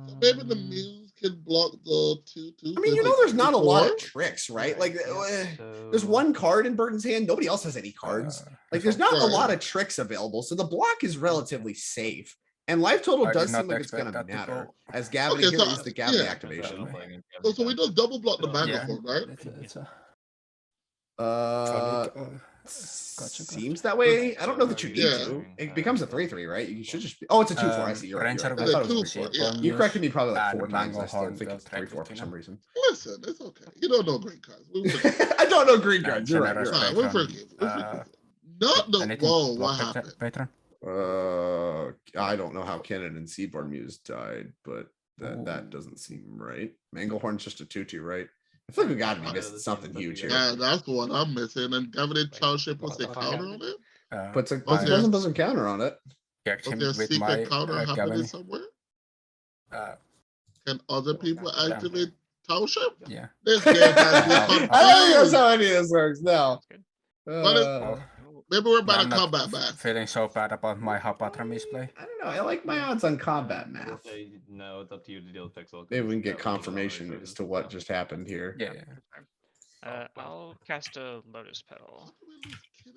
So maybe the muse can block the 2/2. I mean, you know, there's not a lot of tricks, right? Like, there's one card in Burton's hand. Nobody else has any cards. Like, there's not a Right. lot of tricks available. So the block is relatively safe. And life total I does did seem not like it's going expect to that to matter. go. As Gavin Okay, here so, is the Gavin yeah. activation. So we just double block the Yeah. Manglehorn, right? It's a Uh, valid, seems that way. I don't know that you need Yeah. to. It becomes a 3/3, right? You should just. Oh, it's a 2/4. I see. You're right. Ranger You're right. I with thought it was a two 3/4. for- yeah. You corrected me probably like and 4 times. I still Manglehorn think will it's trade 3/4 with for you some now. reason. Listen, it's okay. You don't know great cards. We forgive. I don't know green Yeah, cards. You're right. You're generous right. Fine, we patron. forgive. We Uh, forgive. Not the anything whoa. What blocked happened? Patron? I don't know how Kennen and Seedborn Muse died, but that doesn't seem right. Manglehorn's just a 2/2, right? I feel like we got to be missing something huge here. Yeah, that's what I'm missing. And Gavin Township puts a counter on it. Puts a Okay. doesn't counter on it. Checked Was him there a with secret my counter happening Cavani. somewhere? Uh, Can other people activate Township? yeah. This game has I been don't think that's confused. how any of this works. No. What is- Uh, Maybe we're about I'm to not combat back. feeling so bad about my Hapatra misplay. I don't know. I like my odds on combat math. No, it's up to you to deal with Pixel. Maybe we can get confirmation as to what just happened here. Yeah. I'll cast a Lotus Petal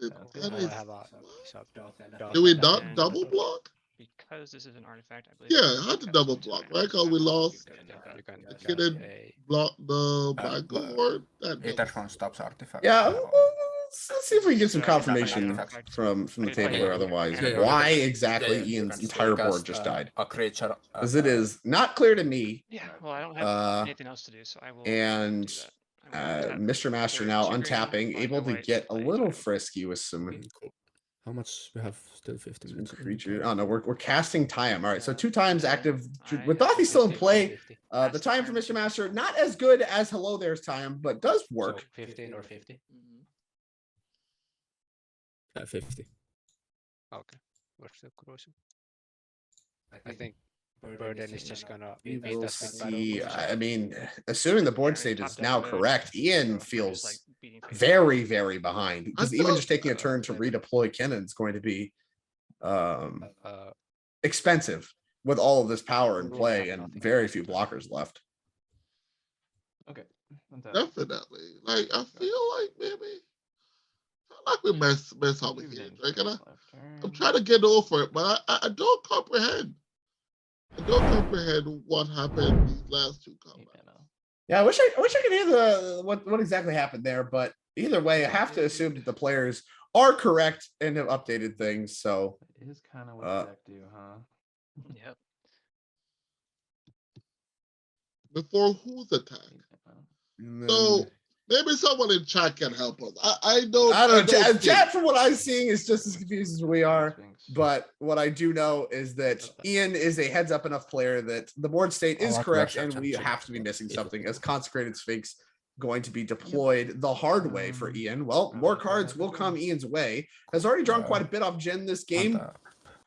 That I is- have Do we not double block? because this is an artifact. I believe. Yeah, I had to double block, right? Because we lost. You The kid didn't block the Manglehorn. That Either doesn't- one stops artifact. Yeah, or- let's see if we can get some Yeah, it's not confirmation artifact. from the table or otherwise. Yeah. Why exactly Yeah, Ian's you can entire cast, board just died? A creature. As it is not clear to me. Yeah, well, I don't have Uh, anything else to do, so I will. and, do that. I will tap Mr. Master now either two green, untapping, find able a to white, get a play little tile. frisky with some How much we have? Still 50 minutes. creature. Oh no, we're casting time. All right, so 2 times active I with have Dothy still in 50, play. The Master time for turn. Mr. Master not as good as Hello There's time, but does work. 15 or 50? Mhm. 50. Okay. What's the corrosion? I think Burden is just gonna beat We'll us with see. battle. I mean, assuming the board Yeah, state top is down now good. correct, Ian Just, feels like, beating face. very, very behind because even thought- just taking a turn to redeploy Kennen is going to be expensive with all of this power in play and very few blockers left. Okay. Definitely. Like I feel like maybe we mess up with here, Drake. And I'm trying to get over it, but I don't comprehend. I don't comprehend what happened these last two combats. Yeah, I wish I could hear the what exactly happened there, but either way, I have to assume that the players are correct and have updated things. So it is kind of what the deck do, huh? Yep. Before whose attack? So maybe someone in chat can help us. I don't know. see. Chat, from what I'm seeing, is just as confused as we are. But what I do know is that Ian is a heads up enough player that the board state is correct, and we have to be missing something as Consecrated Sphinx going to be deployed the hard way for Ian. Well, more cards will come Ian's way. Has already drawn quite a bit off Jen this game.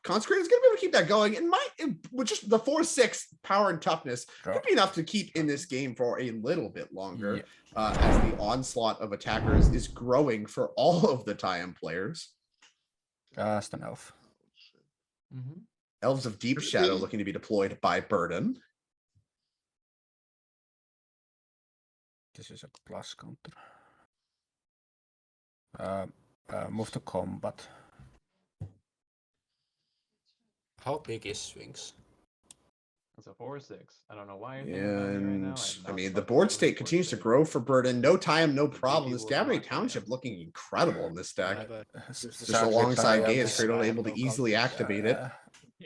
Consecrated is going to be able to keep that going. And with just the 4/6 power and toughness could be enough to keep in this game for a little bit longer, as the onslaught of attackers is growing for all of the Tayam players. Cast an elf. Elves of Deep Shadow looking to be deployed by Burden. This is a plus counter. Move to combat. How big is Sphinx? It's a 4/6. I don't know why you're thinking about me right now. And I mean, the board state continues to grow for Burden. No time, no problem. This Gavany Township looking incredible in this deck. Just alongside Gaius, Cradle able to easily activate it.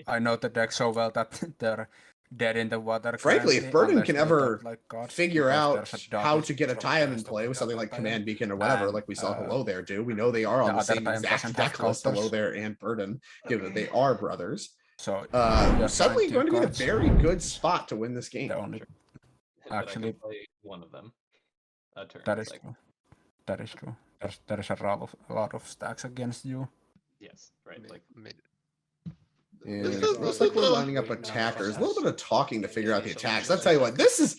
I know the deck so well that they're dead in the water. Frankly, if Burden can ever figure out there's how to get a Tayam in play with something like Command Beacon or whatever, like we saw Hello There do, we know they are on the same exact deck list, Hello There and Burden, given that they are brothers. So suddenly going to be in a very good spot to win this game. Actually, play one of them. That is true. That is true. There is a lot of stacks against you. Yes, right. Like And it looks like we're lining up attackers. A little bit of talking to figure out the attacks. I'll tell you what, this is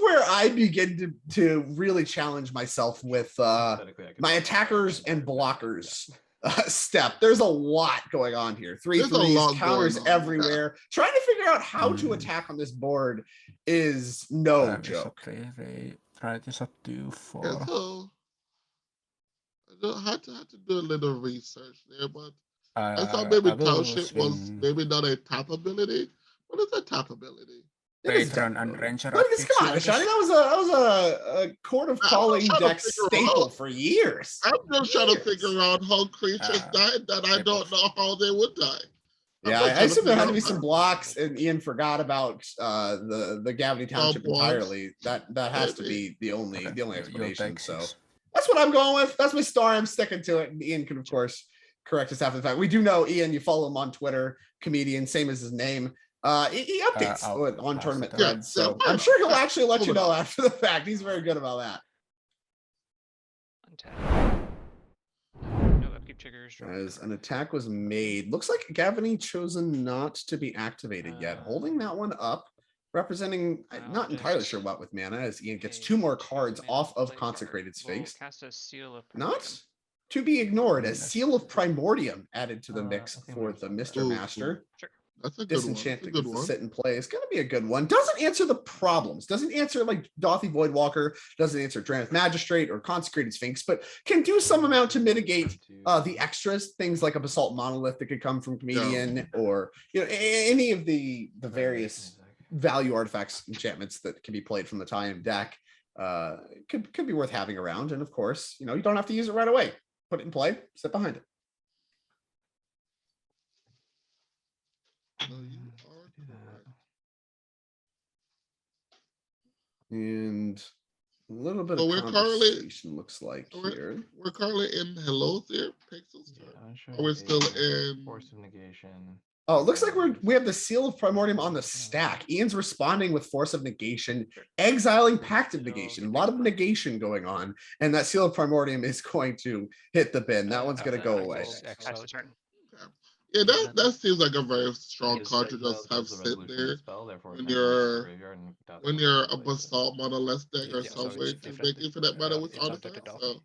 where I begin to really challenge myself with my attackers and blockers step. There's a lot going on here. 3/3s, counters everywhere. Trying to figure out how to attack on this board is no joke. Right, is a 2/4. Yeah, so I had to do a little research there, but I thought maybe Township was maybe not a tap ability. What is a tap ability? Patron and Ranger. Come on, Shiny. That was a Court of Calling deck staple for years. I'm just trying to figure out how creatures died that I don't know how they would die. Yeah, I assume there had to be some blocks, and Ian forgot about the Gavany Township entirely. That has to be the only explanation. So that's what I'm going with. That's my star. I'm sticking to it. And Ian can, of course, correct us after the fact. We do know Ian. You follow him on Twitter, comedian, same as his name. He updates on tournament threads, so I'm sure he'll actually let you know after the fact. He's very good about that. No upkeep triggers. As an attack was made, looks like Gavany chosen not to be activated yet. Holding that one up, representing, I'm not entirely sure what with mana, as Ian gets 2 more cards off of Consecrated Sphinx. Cast a Seal of Not to be ignored, as Seal of Primordium added to the mix for the Mr. Master. Sure. That's a good Disenchant one. to sit and play. It's going to be a good one. Doesn't answer the problems. Doesn't answer like Dothy Voidwalker. Doesn't answer Drannith Magistrate or Consecrated Sphinx, but can do some amount to mitigate the extras. Things like a Basalt Monolith that could come from Comedian, or any of the various value artifacts, enchantments that can be played from the Tayam deck. Could be worth having around. And of course, you don't have to use it right away. Put it in play. Sit behind it. No, you are correct. And a little bit So of we're conversation looks like here. We're currently in Hello There, Pixel's turn. Are we still in Force of Negation? Oh, it looks like we have the Seal of Primordium on the stack. Ian's responding with Force of Negation, exiling Pact of Negation. A lot of negation going on, and that Seal of Primordium is going to hit the bin. That one's going to go away. Yeah, that seems like a very strong card to just have sit there when you're a Basalt Monolith deck or something to make infinite mana with artifacts. So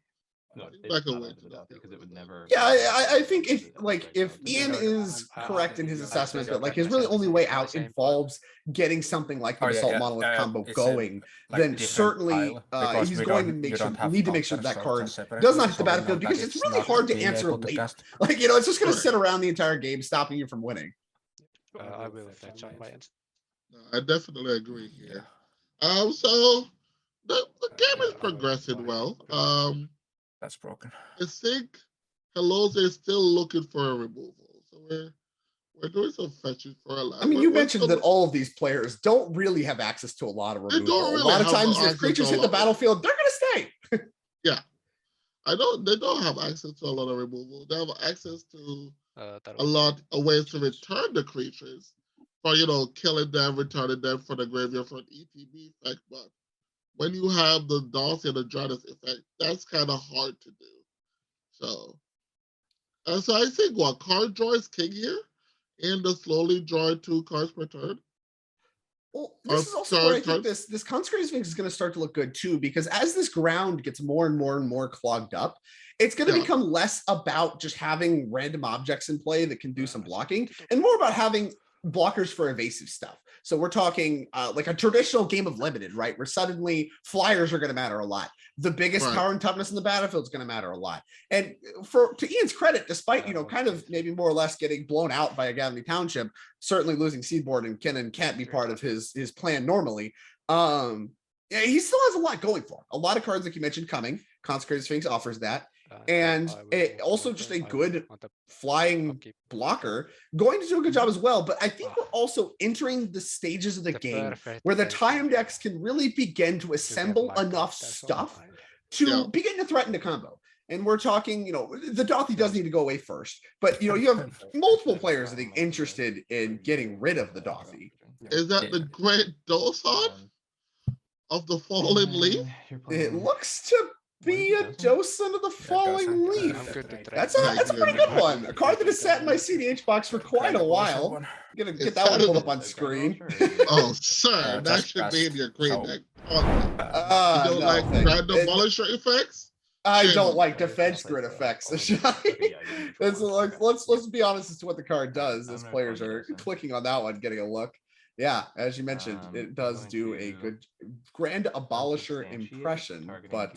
Back away to that. because it would never. Yeah, I think if Ian is correct in his assessment that like his really only way out involves getting something like the Basalt Monolith combo going, then certainly he's going to need to make sure that card does not hit the battlefield because it's really hard to answer later. Like, it's just going to sit around the entire game, stopping you from winning. I will fetch on my end. I definitely agree here. So the game is progressing well. That's broken. I think Hello's is still looking for a removal. So we're doing some fetching for a lot. I mean, you mentioned that all of these players don't really have access to a lot of removal. Really a lot of times, if creatures hit the battlefield, they're going to stay. Yeah, they don't have access to a lot of removal. They have access to a lot of ways to return the creatures, for killing them, returning them for the graveyard for an ETB effect. But when you have the Darcy and the Dratus effect, that's kind of hard to do. So I think card draw is king here, and the slowly draw 2 cards per turn. Well, this is also where I think this Consecrated Sphinx is going to start to look good too, because as this ground gets more and more and more clogged up, it's going to become less about just having random objects in play that can do some blocking, and more about having blockers for evasive stuff. So we're talking like a traditional game of limited, right? Where suddenly flyers are going to matter a lot. The biggest power and toughness in the battlefield is going to matter a lot. And to Ian's credit, despite kind of maybe more or less getting blown out by Academy Township, certainly losing Seedboard and Kennen can't be part of his plan normally. Yeah, he still has a lot going for him. A lot of cards, like you mentioned, coming. Consecrated Sphinx offers that. And also just a good flying blocker, going to do a good job as well. But I think we're also entering the stages of the game where the time decks can really begin to assemble enough stuff to begin to threaten the combo. And we're talking, the Dothy does need to go away first, but you have multiple players I think interested in getting rid of the Dothy. Is that the great Dosan of the Fallen Leaf? It looks to be a Dosan of the Falling Leaf. That's a pretty good one. A card that has sat in my cedh box for quite a while. I'm gonna get that one pulled up on screen. Oh, sir, that should be in your green deck. You don't like random abolisher effects? I don't like defense grid effects. Let's be honest as to what the card does. As players are clicking on that one, getting a look. Yeah, as you mentioned, it does do a good grand abolisher impression, but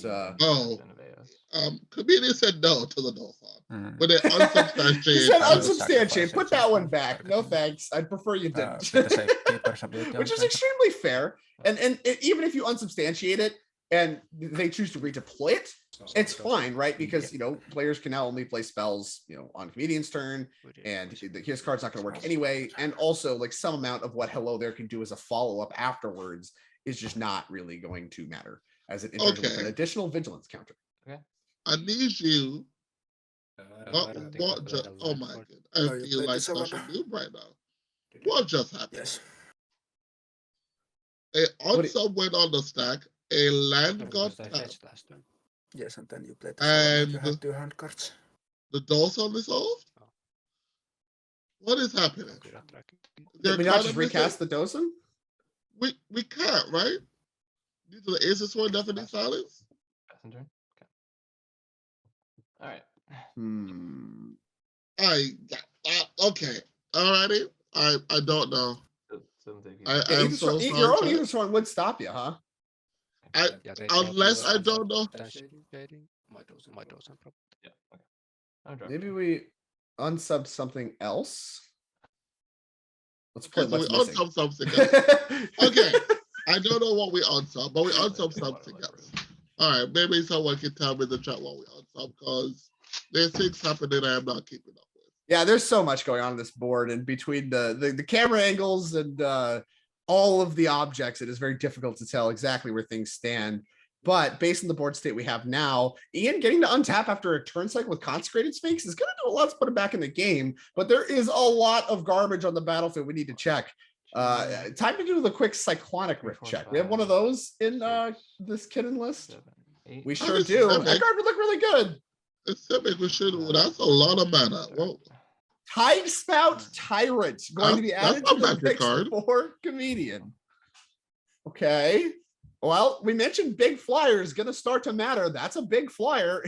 Comedian said no to the Dolphin, but it unsubstantiated. He said unsubstantiated. Put that one back. No thanks. I'd prefer you didn't. Which is extremely fair. And even if you unsubstantiate it and they choose to redeploy it, it's fine, right? Because players can now only play spells on Comedian's turn, and his card's not going to work anyway. And also, like, some amount of what Hello There can do as a follow-up afterwards is just not really going to matter as it enters with an additional vigilance counter. Okay. I need you. Oh my god! I feel like such a noob right now. What just happened? Yes. Went on the stack. A land got tapped. Yes, and then you play and you have 2 hand cards. The Dosan is off? What is happening? Did we not just recast the Dosan? We can't, right? Due to the Ace of Sword definitely silence? Passenger. Okay. Alright. Okay. Alrighty. I don't know. I'm so sorry. Your own Ace Sword would stop you, huh? Unless I don't know. Maybe we unsub something else. Let's play we unsub something else. Okay. I don't know what we unsub, but we unsub something else. All right. Maybe someone can tell me in the chat what we unsub, because there's things happening I am not keeping up with. Yeah, there's so much going on this board, and between the camera angles and all of the objects, it is very difficult to tell exactly where things stand. But based on the board state we have now, Ian getting to untap after a turn cycle with Consecrated Sphinx is going to do a lot to put him back in the game. But there is a lot of garbage on the battlefield we need to check. Time to do the quick Cyclonic Rift check. We have one of those in this Kennen list. We sure do. That card would look really good. That's a lot of mana. Whoa. Tide Spout Tyrant going to be added to the mix for Comedian. Okay. Well, we mentioned big flyer is going to start to matter. That's a big flyer.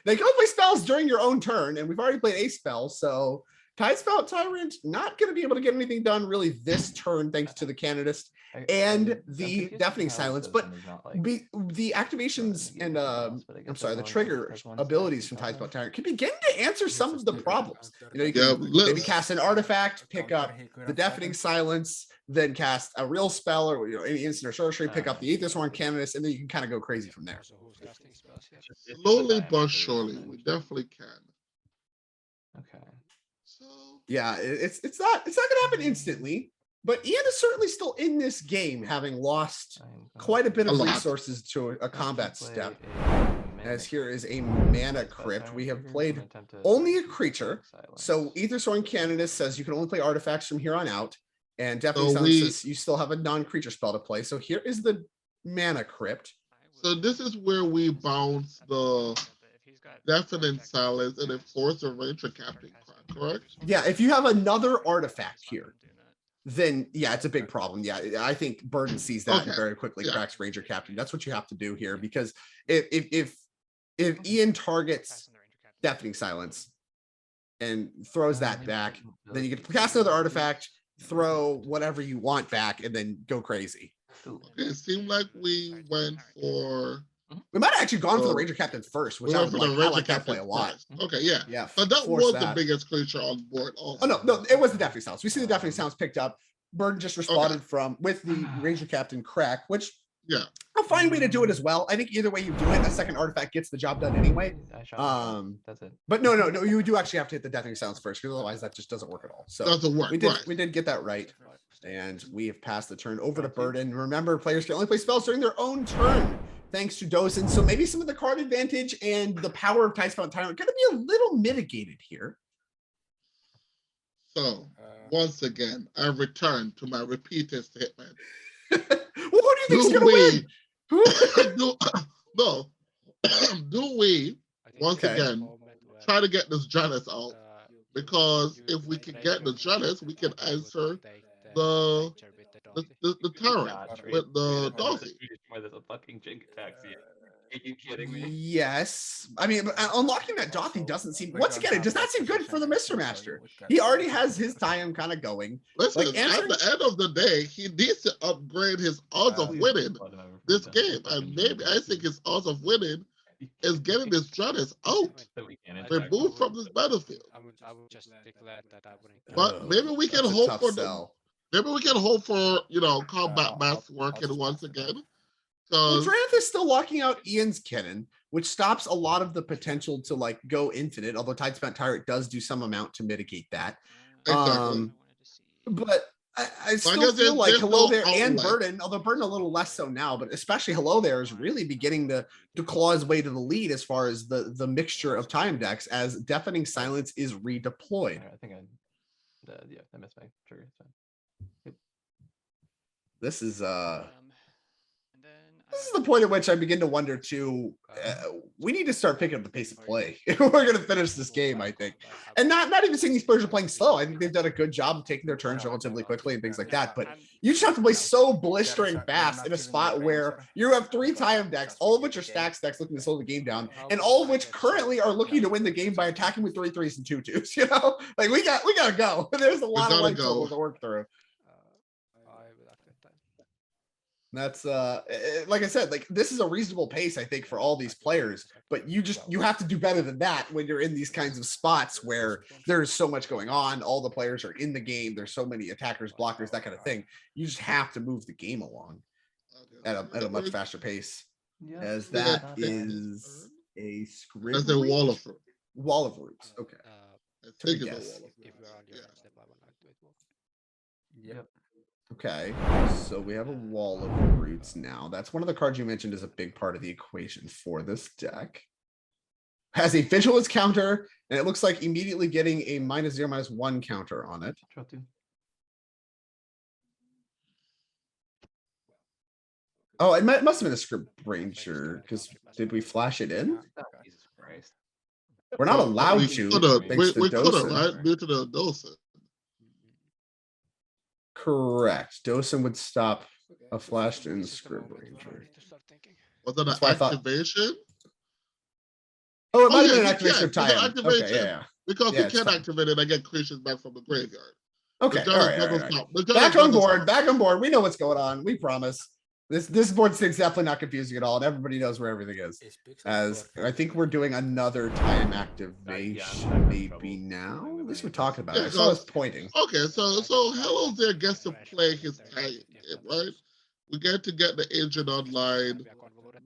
They can only play spells during your own turn, and we've already played a spell, so Tidespout Tyrant not going to be able to get anything done really this turn, thanks to the Canonist and the Deafening Silence. But the activations and I'm sorry, the trigger abilities from Tidespout Tyrant can begin to answer some of the problems. You know, you can maybe cast an artifact, pick up the Deafening Silence, then cast a real spell or any instant or sorcery, pick up the Aethersworn Canonist, and then you can kind of go crazy from there. So who's casting spells here? Slowly but surely, we definitely can. Okay. So Yeah, it's not gonna happen instantly, but Ian is certainly still in this game, having lost quite a bit of resources to a combat step. As here is a mana crypt. We have played only a creature, so Aethersworn Canonist says you can only play artifacts from here on out, and Deafening Silence says you still have a non-creature spell to play. So here is the mana crypt. So this is where we bounce the Deafening Silence and enforce a Ranger Captain, correct? Yeah, if you have another artifact here, then yeah, it's a big problem. Yeah, I think Burden sees that and very quickly cracks Ranger Captain. That's what you have to do here, because if Ian targets Deafening Silence and throws that back, then you get to cast another artifact, throw whatever you want back, and then go crazy. It seemed like we went for. We might have actually gone for the Ranger Captain first, which I like that play a lot. Okay, yeah. Yeah, but that was the biggest creature on board also. Oh, no, it was the Deafening Silence. We see the Deafening Silence picked up. Burden just responded with the Ranger Captain crack, which a fine way to do it as well. I think either way you do it, a second artifact gets the job done anyway. That's it. But no, you do actually have to hit the Deafening Silence first, because otherwise that just doesn't work at all. So doesn't work. We did get that right. And we have passed the turn over to Burden. Remember, players can only play spells during their own turn, thanks to Dosen. So maybe some of the card advantage and the power of Tidespout Tyrant are going to be a little mitigated here. So once again, I return to my repeated statement. Well, who do you think is going to win? Do we once again try to get this Janus out? Because if we can get the Janus, we can answer the Tyrant with the Dolphin. There's a fucking jink attacks here. Are you kidding me? Yes. I mean, unlocking that Dothy doesn't seem, once again, it does not seem good for the Mr. Master. He already has his time kind of going. Listen, at the end of the day, he needs to upgrade his odds of winning this game. And maybe I think his odds of winning is getting this Janus out, removed from this battlefield. I would just declare that I wouldn't. But maybe we can hope for maybe we can hope for combat math working once again. Well, Dranth is still locking out Ian's Cannon, which stops a lot of the potential to like go infinite, although Tidespout Tyrant does do some amount to mitigate that. Exactly. But I still feel like Hello There and Burden, although Burden a little less so now, but especially Hello There is really beginning to claw his way to the lead as far as the mixture of time decks as Deafening Silence is redeployed. I think I missed my trigger. So. This is the point at which I begin to wonder too. We need to start picking up the pace of play if we're going to finish this game, I think. And not even saying these players are playing slow. I think they've done a good job of taking their turns relatively quickly and things like that. But you just have to play so blistering fast in a spot where you have 3 time decks, all of which are stack decks looking to slow the game down, and all of which currently are looking to win the game by attacking with 3 3s and 2 2s. You know, like we gotta go. There's a lot of light to work through. That's like I said, like this is a reasonable pace, I think, for all these players, but you have to do better than that when you're in these kinds of spots where there's so much going on. All the players are in the game. There's so many attackers, blockers, that kind of thing. You just have to move the game along at a much faster pace. As that is a script. That's a wall of fruit. Wall of roots. Okay. I think it's a wall of fruit. Yep. Okay, so we have a wall of roots now. That's one of the cards you mentioned is a big part of the equation for this deck. Has a vigilance counter, and it looks like immediately getting a -0/-1 counter on it. Oh, it must have been a script ranger, because did we flash it in? Jesus Christ. We're not allowed to. We could have, right? Due to the Dosen. Correct. Dosen would stop a flashed in script ranger. Was that an activation? Oh, it might Oh, have been yeah, an you activation can. of It's an Tayam. Okay, activation. yeah, yeah. Because Yeah, you it's can fine. activate it and get creatures back from the graveyard. Okay, The all Jonas right, all right, doesn't all right. stop. The Jonas Back on doesn't board, stop. back on board. We know what's going on. We promise. This board state's definitely not confusing at all, and everybody knows where everything is. As I think we're doing another time activation, maybe now. At least we're talking about it. I saw us pointing. Okay, so Hello there gets to play his time game, right? We get to get the agent online,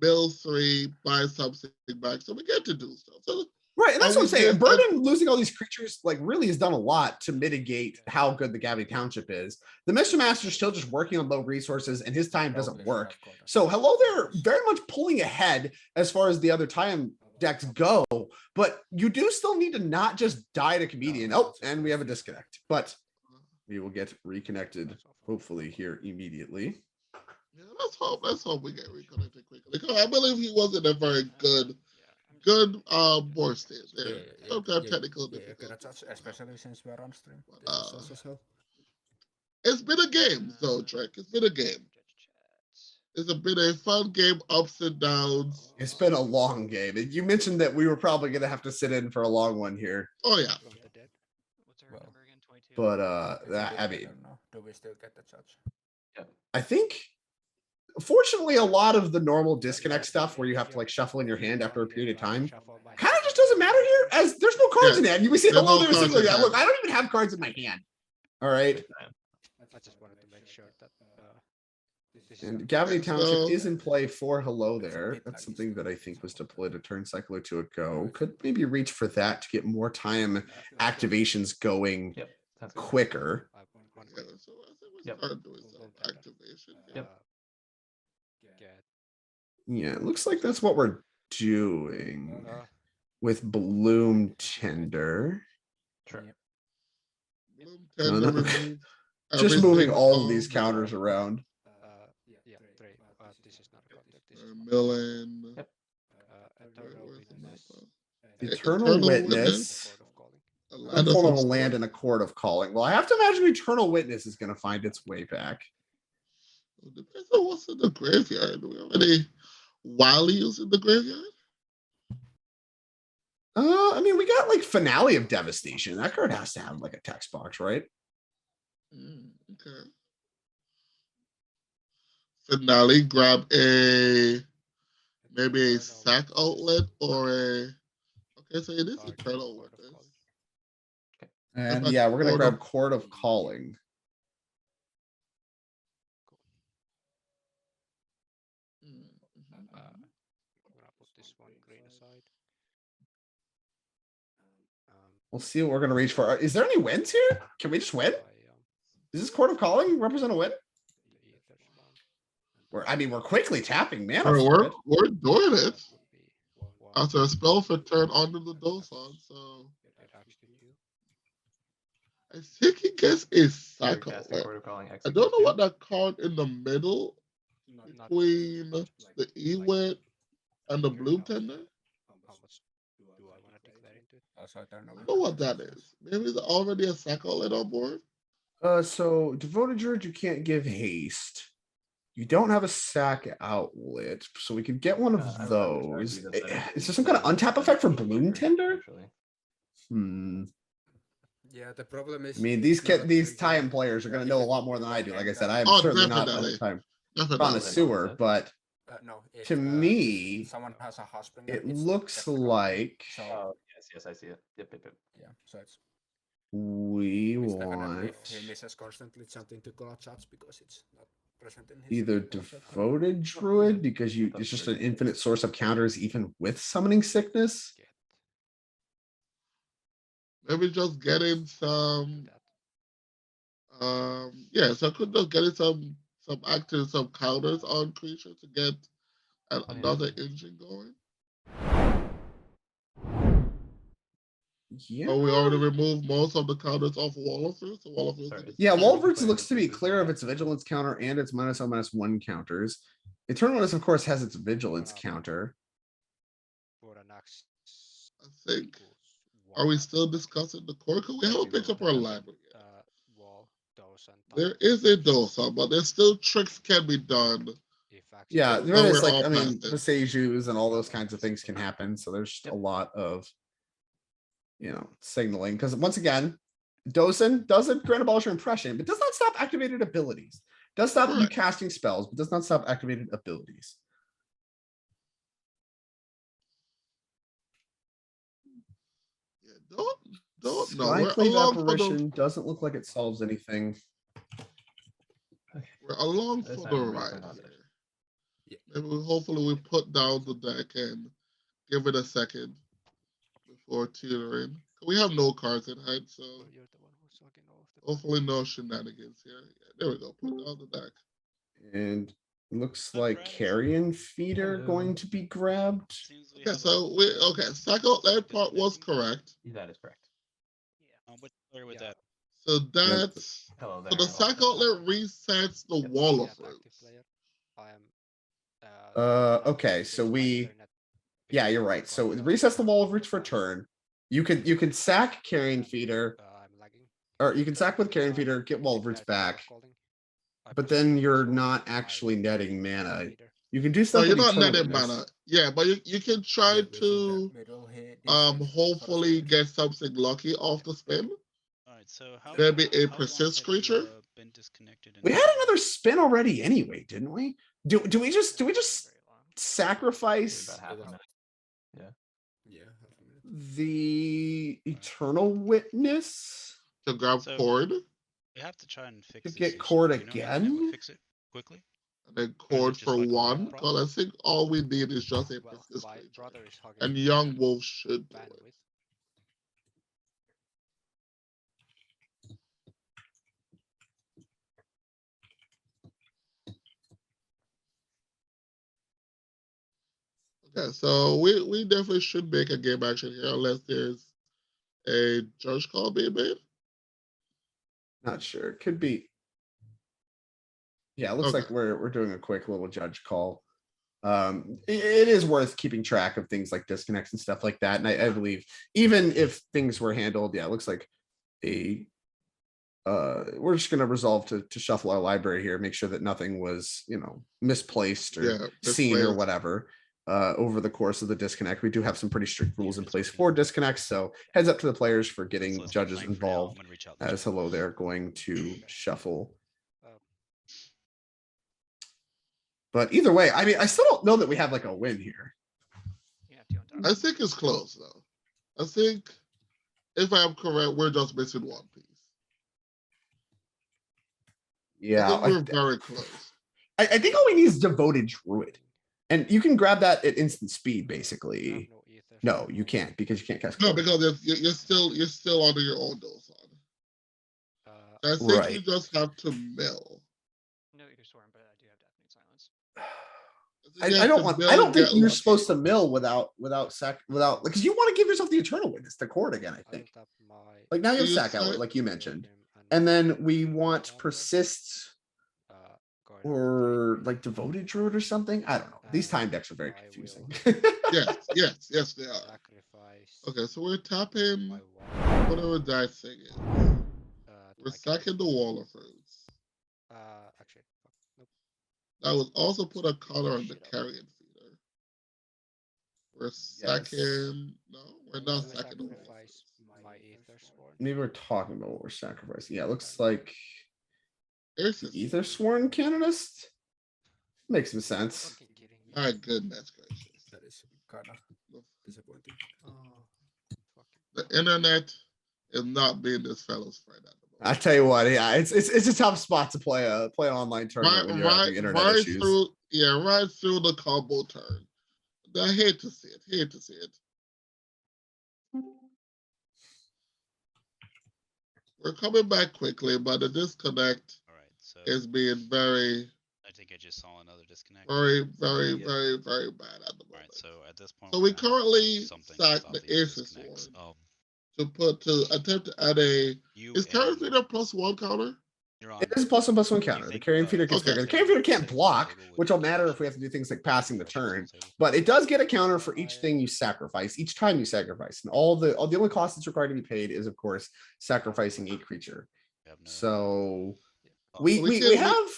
mill 3, buy something back. So we get to do stuff. So Right, and that's what I'm saying. just- Burden losing all these creatures like really has done a lot to mitigate how good the Gavity Township is. The Mr. Master's still just working on low resources, and his time doesn't work. So hello there, very much pulling ahead as far as the other time decks go, but you do still need to not just die to Comedian. Oh, and we have a disconnect, but we will get reconnected hopefully here immediately. Yeah, let's hope we get reconnected quickly. Because I believe he wasn't a very good board state there. Some kind of technical difficulty. Especially since we're on stream. It's been a game, though, Trek. It's been a game. It's been a fun game, ups and downs. It's been a long game. You mentioned that we were probably going to have to sit in for a long one here. Oh, yeah. What's our Well, number again? 22. But I mean, don't know. Do we still get the judge? I think fortunately a lot of the normal disconnect stuff where you have to like shuffle in your hand after a period of time kind of just doesn't matter here, as there's no cards in hand. You see There's hello no there cards single. in Yeah, hand. look, I don't even have cards in my hand. All right. I just wanted to make sure that this is And not- Gavity Township So- is in play for hello there. That's something that I think was deployed a turn cycle or two ago. Could maybe reach for that to get more time activations going Yep. That's good. quicker. Yeah, so I think we Yep. start doing some activation. Yep. Get Yeah, it looks like that's what we're doing with Bloom Tender. Sure. Bloom No, tend no. to remove Just moving everything all of these from, counters around. yeah, 3. This is not a contact. This is Millen. Yep. Eternal Where's the Witness. map? Eternal Witness. Court of Calling. A In land the form of a some land sort. and a court of calling. Well, I have to imagine Eternal Witness is going to find its way back. It depends on what's in the graveyard. Do we have any Walios in the graveyard? I mean, we got like Finale of Devastation. That card has to have like a text box, right? Okay. Finale, grab maybe a sack outlet or a. Okay, so it is Eternal Court of Witness. Calling. And That's yeah, we're going to Court of- grab Court of Calling. I'm gonna put this one green aside. We'll see what we're going to reach for. Is there any wins here? Can we just win? Does this Court of Calling represent a win? I mean, we're quickly tapping mana. We're doing it. After a spell for turn onto the Dosan, so I think he gets a sack outlet. I don't know what that card in the middle between the Ewit and the Blue Tender. How much do I want to declare into? Also, I don't know. I don't know what that is. Maybe it's already a sack outlet on board. So Devoted Druid, you can't give haste. You don't have a sack outlet, so we could get one of I would those. argue that Is there some kind of untap effect for Bloom Tender? Yeah, the problem is. I mean, these time players are going to know a lot more than I do. Like I said, I am Oh, certainly not definitely. a time Definitely. connoisseur, but No, to me, someone has a husband. it looks like So Oh, yes, I see it. Yep. yeah, so it's we definitely want if he misses constantly something to call chats because it's not present in his either call chat. Devoted Druid because it's just an infinite source of counters even with Summoning Sickness. Maybe just getting some. Yeah, so I could just getting some active, some counters on creature to get another engine going. Yeah. Oh, we already removed most of the counters off Wall of Fruit, so Wall of Fruit. Sorry. Yeah, Sorry, Walrus just looks to be playing clear of its vigilance counter and its -1/-1 counters. Eternal Witness, of course, has its vigilance counter. I think. Are we still discussing the core? We haven't picked up our library yet. There is a Dosa, but there's still tricks can be done backs. Yeah, So there is we're like, all I mean, past it. the Seju's and all those kinds of things can happen. So there's a lot of, signaling. Because once again, Dosen doesn't grant abolish your impression, but does not stop activated abilities. Does stop you Correct. casting spells, but does not stop activated abilities. Yeah, don't know. We're Skyclave along for the apparition doesn't look like it solves anything. we're along This for I the really ride don't know. here. Maybe hopefully we put down the deck and give it a second before teetering. We have no cards in hand, so you're the one who's sucking off the hopefully no shenanigans here. Yeah, there we go. Put down the deck. And looks Hi, like friends. carrion feet are Hello. going to be grabbed. Seems we Okay, have so we second that part was correct. That is correct. What color with Yeah. that? So that's Hello so there. the second outlet resets the wall of active roots. player. I am. Okay, so yeah, you're right. So it resets the wall of roots for a turn. You could sack carrion feeder, I'm lagging. or you can sack with carrion feeder, get wall of roots back, but then you're not actually netting mana. You can do No, stuff you're with not Eternal netting Witness. mana. Yeah, but you can try to hopefully get something lucky off the spin. All right, so how Maybe a how long persist have you, creature? been disconnected? We had another spin already anyway, didn't we? Do we just Very long. sacrifice About half a minute. Yeah. the Eternal Witness? To grab So- cord We have to try and fix To this get issue. cord Do you know how to again? fix it quickly? and then Or is cord it just for like a luck one. problem? Because I think all we need is just a Well, persist my creature. brother is hugging. And Young Wolf should do it. bandwidth. Okay, so we definitely should make a game action here unless there's a judge call being made. Not sure. Could be. Yeah, it looks like Okay. we're doing a quick little judge call. It is worth keeping track of things like disconnects and stuff like that. And I believe even if things were handled, yeah, it looks like we're just gonna resolve to shuffle our library here, make sure that nothing was, misplaced or Yeah, seen or misplaced. whatever. Over the course of the disconnect, we do have some pretty strict rules in place for disconnects. So heads up to the players for getting So let's judges playing for now. I'm involved. gonna reach out. As hello, they're going to shuffle. But either way, I mean, I still don't know that we have like a win here. You have to go on top. I think it's close though. I think if I'm correct, we're just missing one piece. Yeah, I think we're very close. I think all we need is Devoted Druid. And you can grab that at instant speed, basically. No, you can't because you can't cast. No, Cord. because you're still under your own dose on. I think you Right. just have to mill. No, you're sworn, but I do have deafening silence. You I have don't to want. mill I don't and think get you're lucky. supposed to mill without because you want to give yourself the Eternal Witness to Cord again. I think. Like now you have You sack said- outlet, like you mentioned, and then we want persist or like Devoted Druid or something. I don't know. These time decks are very confusing. Yes, they are. Sacrifice. Okay, so we're tapping my whatever that thing is. We're sacking the wall of fruits. Actually, fuck, nope. I would also put a counter on the carrion feeder. We're sacking. No, we're not sacking the wall. Sacrifice my ether sworn. Maybe we're talking about what we're sacrificing. Yeah, it looks like Aces. Ether Sworn Canonist makes some sense. Fucking kidding me. My goodness gracious. That is kind of disappointing. Oh, The internet is not being this fellow's friend at the I moment. tell you what, yeah, it's a tough spot to play an online tournament when you're having internet right issues. through the combo turn. I hate to see it. We're coming back quickly, but the disconnect All right, so is being very, I think I just saw another disconnect. very, very, Yeah. very, very bad at the All right, moment. so at this point, So we're we gonna have to do currently something sack about the these aces disconnects. sword. To attempt to add a You is carrion and feeder +1 counter? you're It on. is +1/+1 Do you counter. The think, carrion feeder gets okay. bigger. The carrion feeder can't Table block, would which will be matter good. if we have to do things like passing the Questions on turn. table? But it does get a counter for each thing you sacrifice, each time you sacrifice. And the only cost that's required to be paid is, of course, sacrificing a creature. We have no- So Oh, we we can- have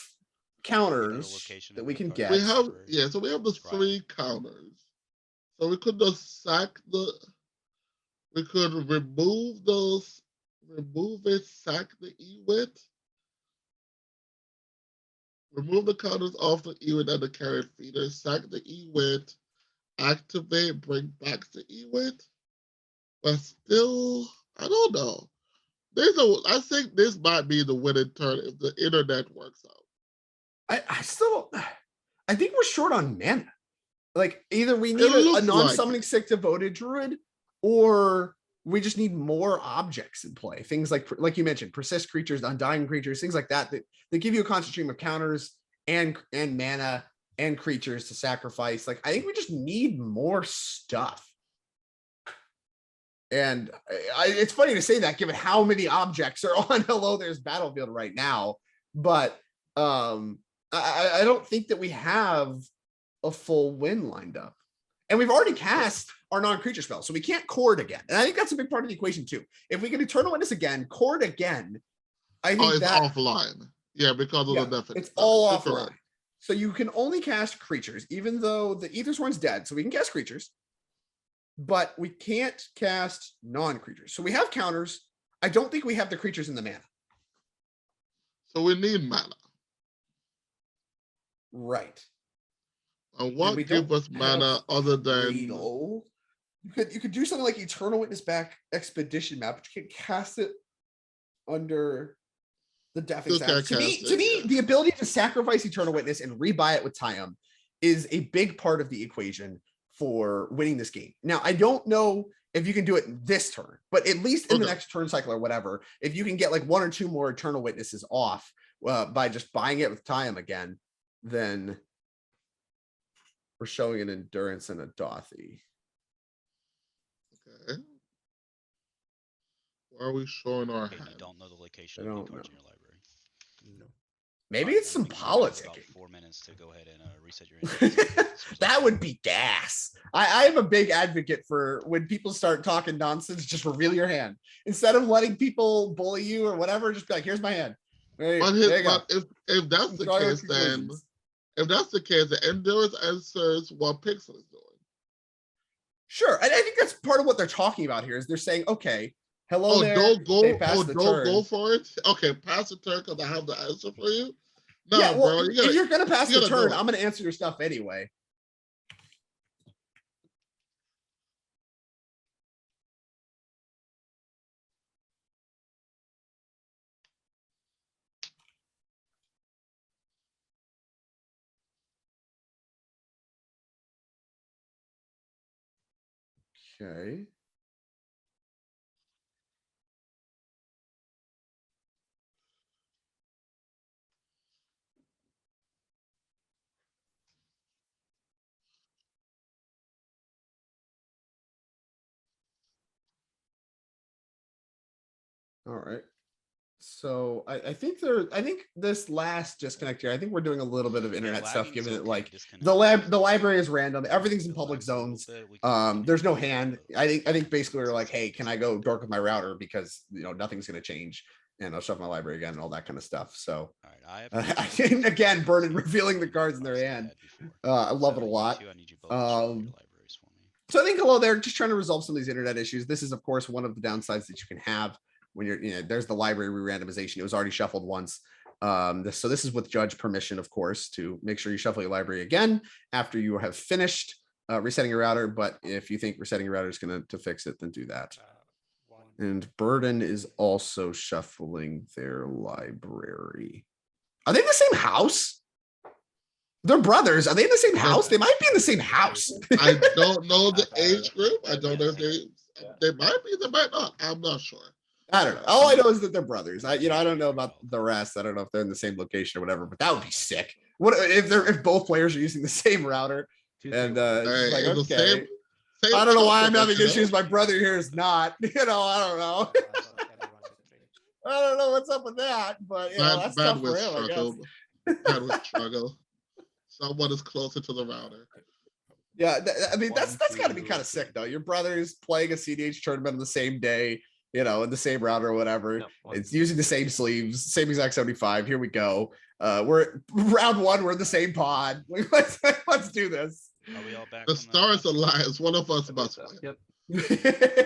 counters location that in we the can card get. We is have, for- yeah, so we have the Right. 3 counters. So we could just we could remove it, sack the E-wit. Remove the counters off the E-wit and the carrot feeder, sack the E-wit, activate, bring back the E-wit. But still, I don't know. I think this might be the winning turn if the internet works out. I still don't. I think we're short on mana. Like either we need It a looks like non-summoning it. sick devoted druid, or we just need more objects in play. Things like you mentioned, persist creatures, undying creatures, things like that that give you a constant stream of counters and mana and creatures to sacrifice. Like I think we just need more stuff. And it's funny to say that given how many objects are on Hello There's Battlefield right now, but I don't think that we have a full win lined up. And we've already cast our non-creature spell, so we can't chord again. And I think that's a big part of the equation too. If we can Eternal Witness again, chord again, I think It's offline. Yeah, because of the definition. it's all offline. So you can only cast creatures, even though the Aethersworn's dead. So we can cast creatures, but we can't cast non-creatures. So we have counters. I don't think we have the creatures in the mana. So we need mana. Right. And what we gives don't us mana have other than Cradle. You could do something like Eternal Witness back Expedition map, but you can't cast it under the Death Still Exam. can't To me, cast it, yeah. the ability to sacrifice Eternal Witness and rebuy it with Tayum is a big part of the equation for winning this game. Now, I don't know if you can do it this turn, but at least in the next turn cycle or whatever, if you can get like 1 or 2 more Eternal Witnesses off by just buying it with Tayum again, then we're showing an Endurance and a Dothy. Okay. Why are we showing our Okay, hand? you don't know the location I of the don't cards know. in your library. No. Maybe Alright, it's some then you have about politicking. 4 minutes to go ahead and reset your index. That would be gas. I am a big advocate for when people start talking nonsense, just reveal your hand. Instead of letting people bully you or whatever, just be like, here's my hand. There you go. If that's the Draw your case, then conclusions. if that's the case, the Endurance answers what Pixel is doing. Sure. And I think that's part of what they're talking about here is they're saying, okay, hello Oh, there. don't go. They passed the turn. Go for it. Okay, pass the turn because I have the answer for you. No, Yeah, well, bro. if you're gonna pass the turn, do it. I'm gonna answer your stuff anyway. Okay. All right. So I think this last disconnect here, I think we're doing a little bit of internet stuff, given that like the library is random, everything's in public zones. There's no hand. I think basically we're like, hey, can I go dork with my router because nothing's gonna change, and I'll shuffle my library again and all that kind of stuff. So again, Vernon revealing the cards in their hand. I love it a lot. So I think they're just trying to resolve some of these internet issues. This is of course one of the downsides that you can have when you're, there's the library re-randomization. It was already shuffled once. So this is with judge permission, of course, to make sure you shuffle your library again after you have finished resetting your router. But if you think resetting your router is going to fix it, then do that. And Burden is also shuffling their library. Are they in the same house? They're brothers. Are they in the same house? They might be in the same house. I don't know the age group. I don't know if they might be, they might not. I'm not sure. I don't know. All I know is that they're brothers. I don't know about the rest. I don't know if they're in the same location or whatever, but that would be sick. What if both players are using the same router? And like, okay. I don't know why I'm having issues. My brother here is not. I don't know. I don't know what's up with that, but that's tough for him, I guess. Bandwidth struggle. Someone is closer to the router. Yeah, I mean that's got to be kind of sick though. Your brother's playing a cedh tournament on the same day. you know, in the same round or whatever. It's using the same sleeves, same exact 75. Here we go. We're round one. We're in the same pod. Let's do this. Are we all back? The on stars platform? aligns. One of us must win. Yep.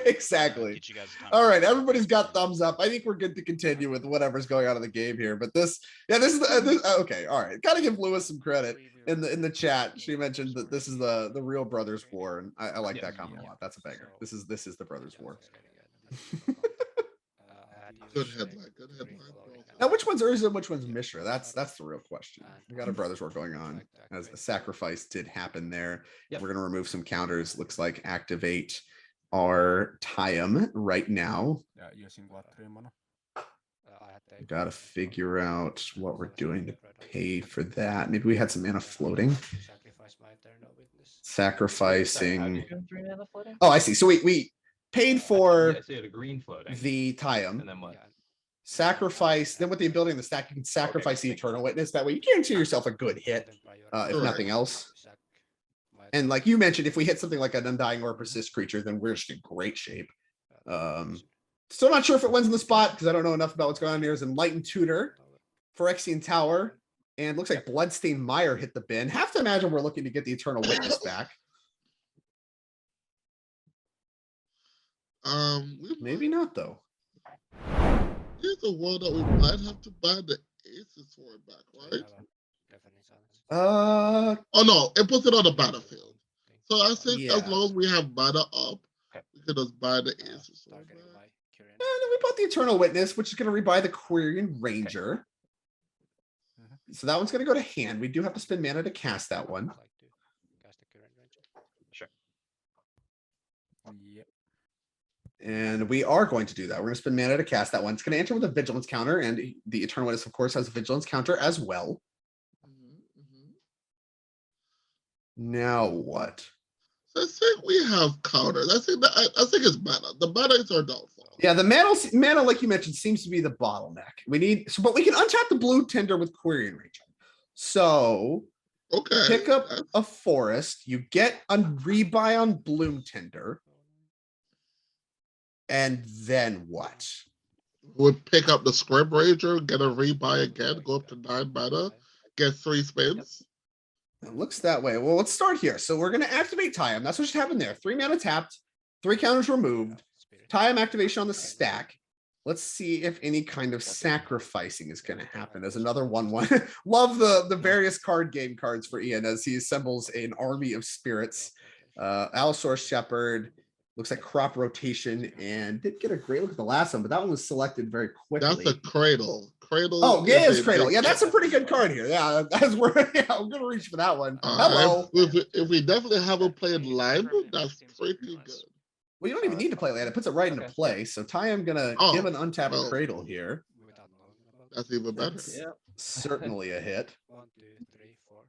Exactly. Get you guys a time All to right, reset. everybody's got thumbs up. I think we're good to continue with whatever's going on in the game here. But this is okay. All right, gotta give Lewis some credit in the chat. She mentioned that this is the real brothers war, and I like that comment a lot. That's a banger. This is the brothers war. Good headline. Good headline. Now, which one's Urza, which one's Mishra? That's the real question. We got a brothers war going on, as the sacrifice did happen there. Yep. We're gonna remove some counters. Looks like activate our Tiam right now. Yeah, using what 3 mana? We gotta figure out what we're doing to pay for that. Maybe we had some mana floating. Sacrificing. Oh, I see. So we paid for Yeah, so you had a green floating. the And Tiam. then what? Sacrifice. Then with the ability in the stack, you can sacrifice the Eternal Witness. That way you guarantee yourself a good hit, if nothing else. And like you mentioned, if we hit something like an Undying or Persist creature, then we're just in great shape. Still not sure if it wins in the spot because I don't know enough about what's going on here. Is Enlightened Tutor, Phyrexian Tower, and looks like Bloodstained Mire hit the bin. Have to imagine we're looking to get the Eternal Witness back. Maybe not though. Here's a world that we might have to buy the aces for it back, right? Oh no, it puts it on the battlefield. So I think Yeah. as long as we have mana up, we can just buy the aces for it back. And then we bought the Eternal Witness, which is going to rebuy the Quirion Ranger. So that one's going to go to hand. We do have to spend mana to cast that one. Sure. Yep. And we are going to do that. We're going to spend mana to cast that one. It's going to enter with a Vigilance counter, and the Eternal Witness, of course, has a Vigilance counter as well. Now what? So I think we have counters. I think it's mana. The mana is our downfall. Yeah, the mana, like you mentioned, seems to be the bottleneck. We need but we can untap the blue tender with Quirion Ranger. So Okay. pick up a forest, you get a rebuy on Bloom Tender, and then what? We'll pick up the Scrib Ranger, get a rebuy again, go up to 9 mana, get 3 spins. It looks that way. Well, let's start here. So we're going to activate Tiam. That's what should happen there. 3 mana tapped, 3 counters removed. Tiam activation on the stack. Let's see if any kind of sacrificing is going to happen. As another 1/1. Love the various card game cards for Ian as he assembles an army of spirits. Allosaurus Shepherd. Looks like crop rotation, and did get a great look at the last one, but that one was selected very quickly. That's a Cradle. Cradle. Oh, yeah, it's a Cradle. big Yeah, that's a hit. pretty good card here. Yeah, I'm gonna reach for that one. Hello. If we definitely haven't played land, that's pretty good. Well, you don't even need to play land. It puts it right into play. So I'm gonna Oh, give an untapped well. Cradle here. That's even better. That's certainly a hit. 1, 2, 3, 4,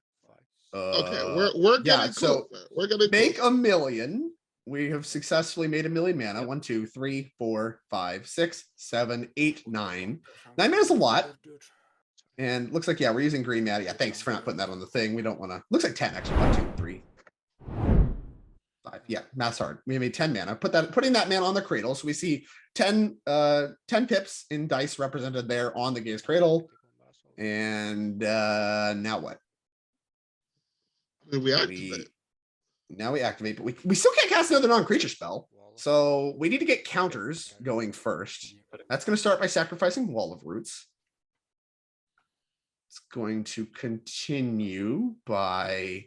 5. Okay, we're getting yeah, so closer. We're getting make closer. a million. We have successfully made a million mana. 1, 2, 3, 4, 5, 6, 7, 8, 9. 9 mana is a lot. And looks like, yeah, we're using green mana. Yeah, thanks for not putting that on the thing. We don't want to. Looks like 10 actually. 1, 2, 3, 5. Yeah, math's hard. We made 10 mana. Putting that mana on the Cradle. So we see 10 pips in dice represented there on the Gaze Cradle. And now what? We activate. Now we activate, but we still can't cast another non-creature spell. So we need to get counters going first. That's going to start by sacrificing Wall of Roots. It's going to continue by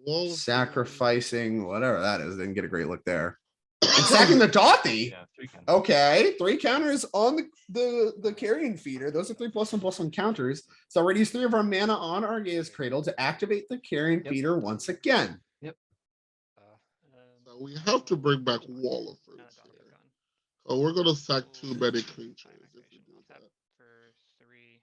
Wall of- sacrificing whatever that is. Didn't get a great look there. And sacking the Dothy. Yeah, 3 counters. Okay, 3 counters on the carrion feeder. Those are 3+1/+1 counters. So we're gonna use 3 of our mana on our Gaze Cradle to activate the carrion feeder once again. So we have to bring back Wall of Fruits here. Oh, we're gonna sack too many creatures if we do that. For 3.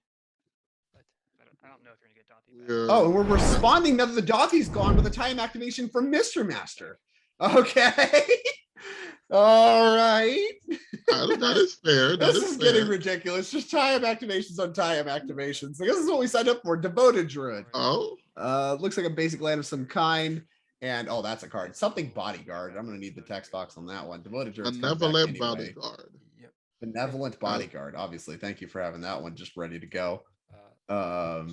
I don't know if you're gonna get Dothy back. Oh, and we're responding now that the Dothy's gone with a time activation from Mr. Master. Okay. All right. That is fair. This is getting ridiculous. Just time activations on time activations. Like, this is what we signed up for. Devoted Druid. Oh, Looks like a basic land of some kind. And oh, that's a card. Something bodyguard. I'm gonna need the text box on that one. Devoted Druid's coming back Benevolent anyway. bodyguard. Yep. Benevolent bodyguard. Obviously, thank you for having that one just ready to go. Auto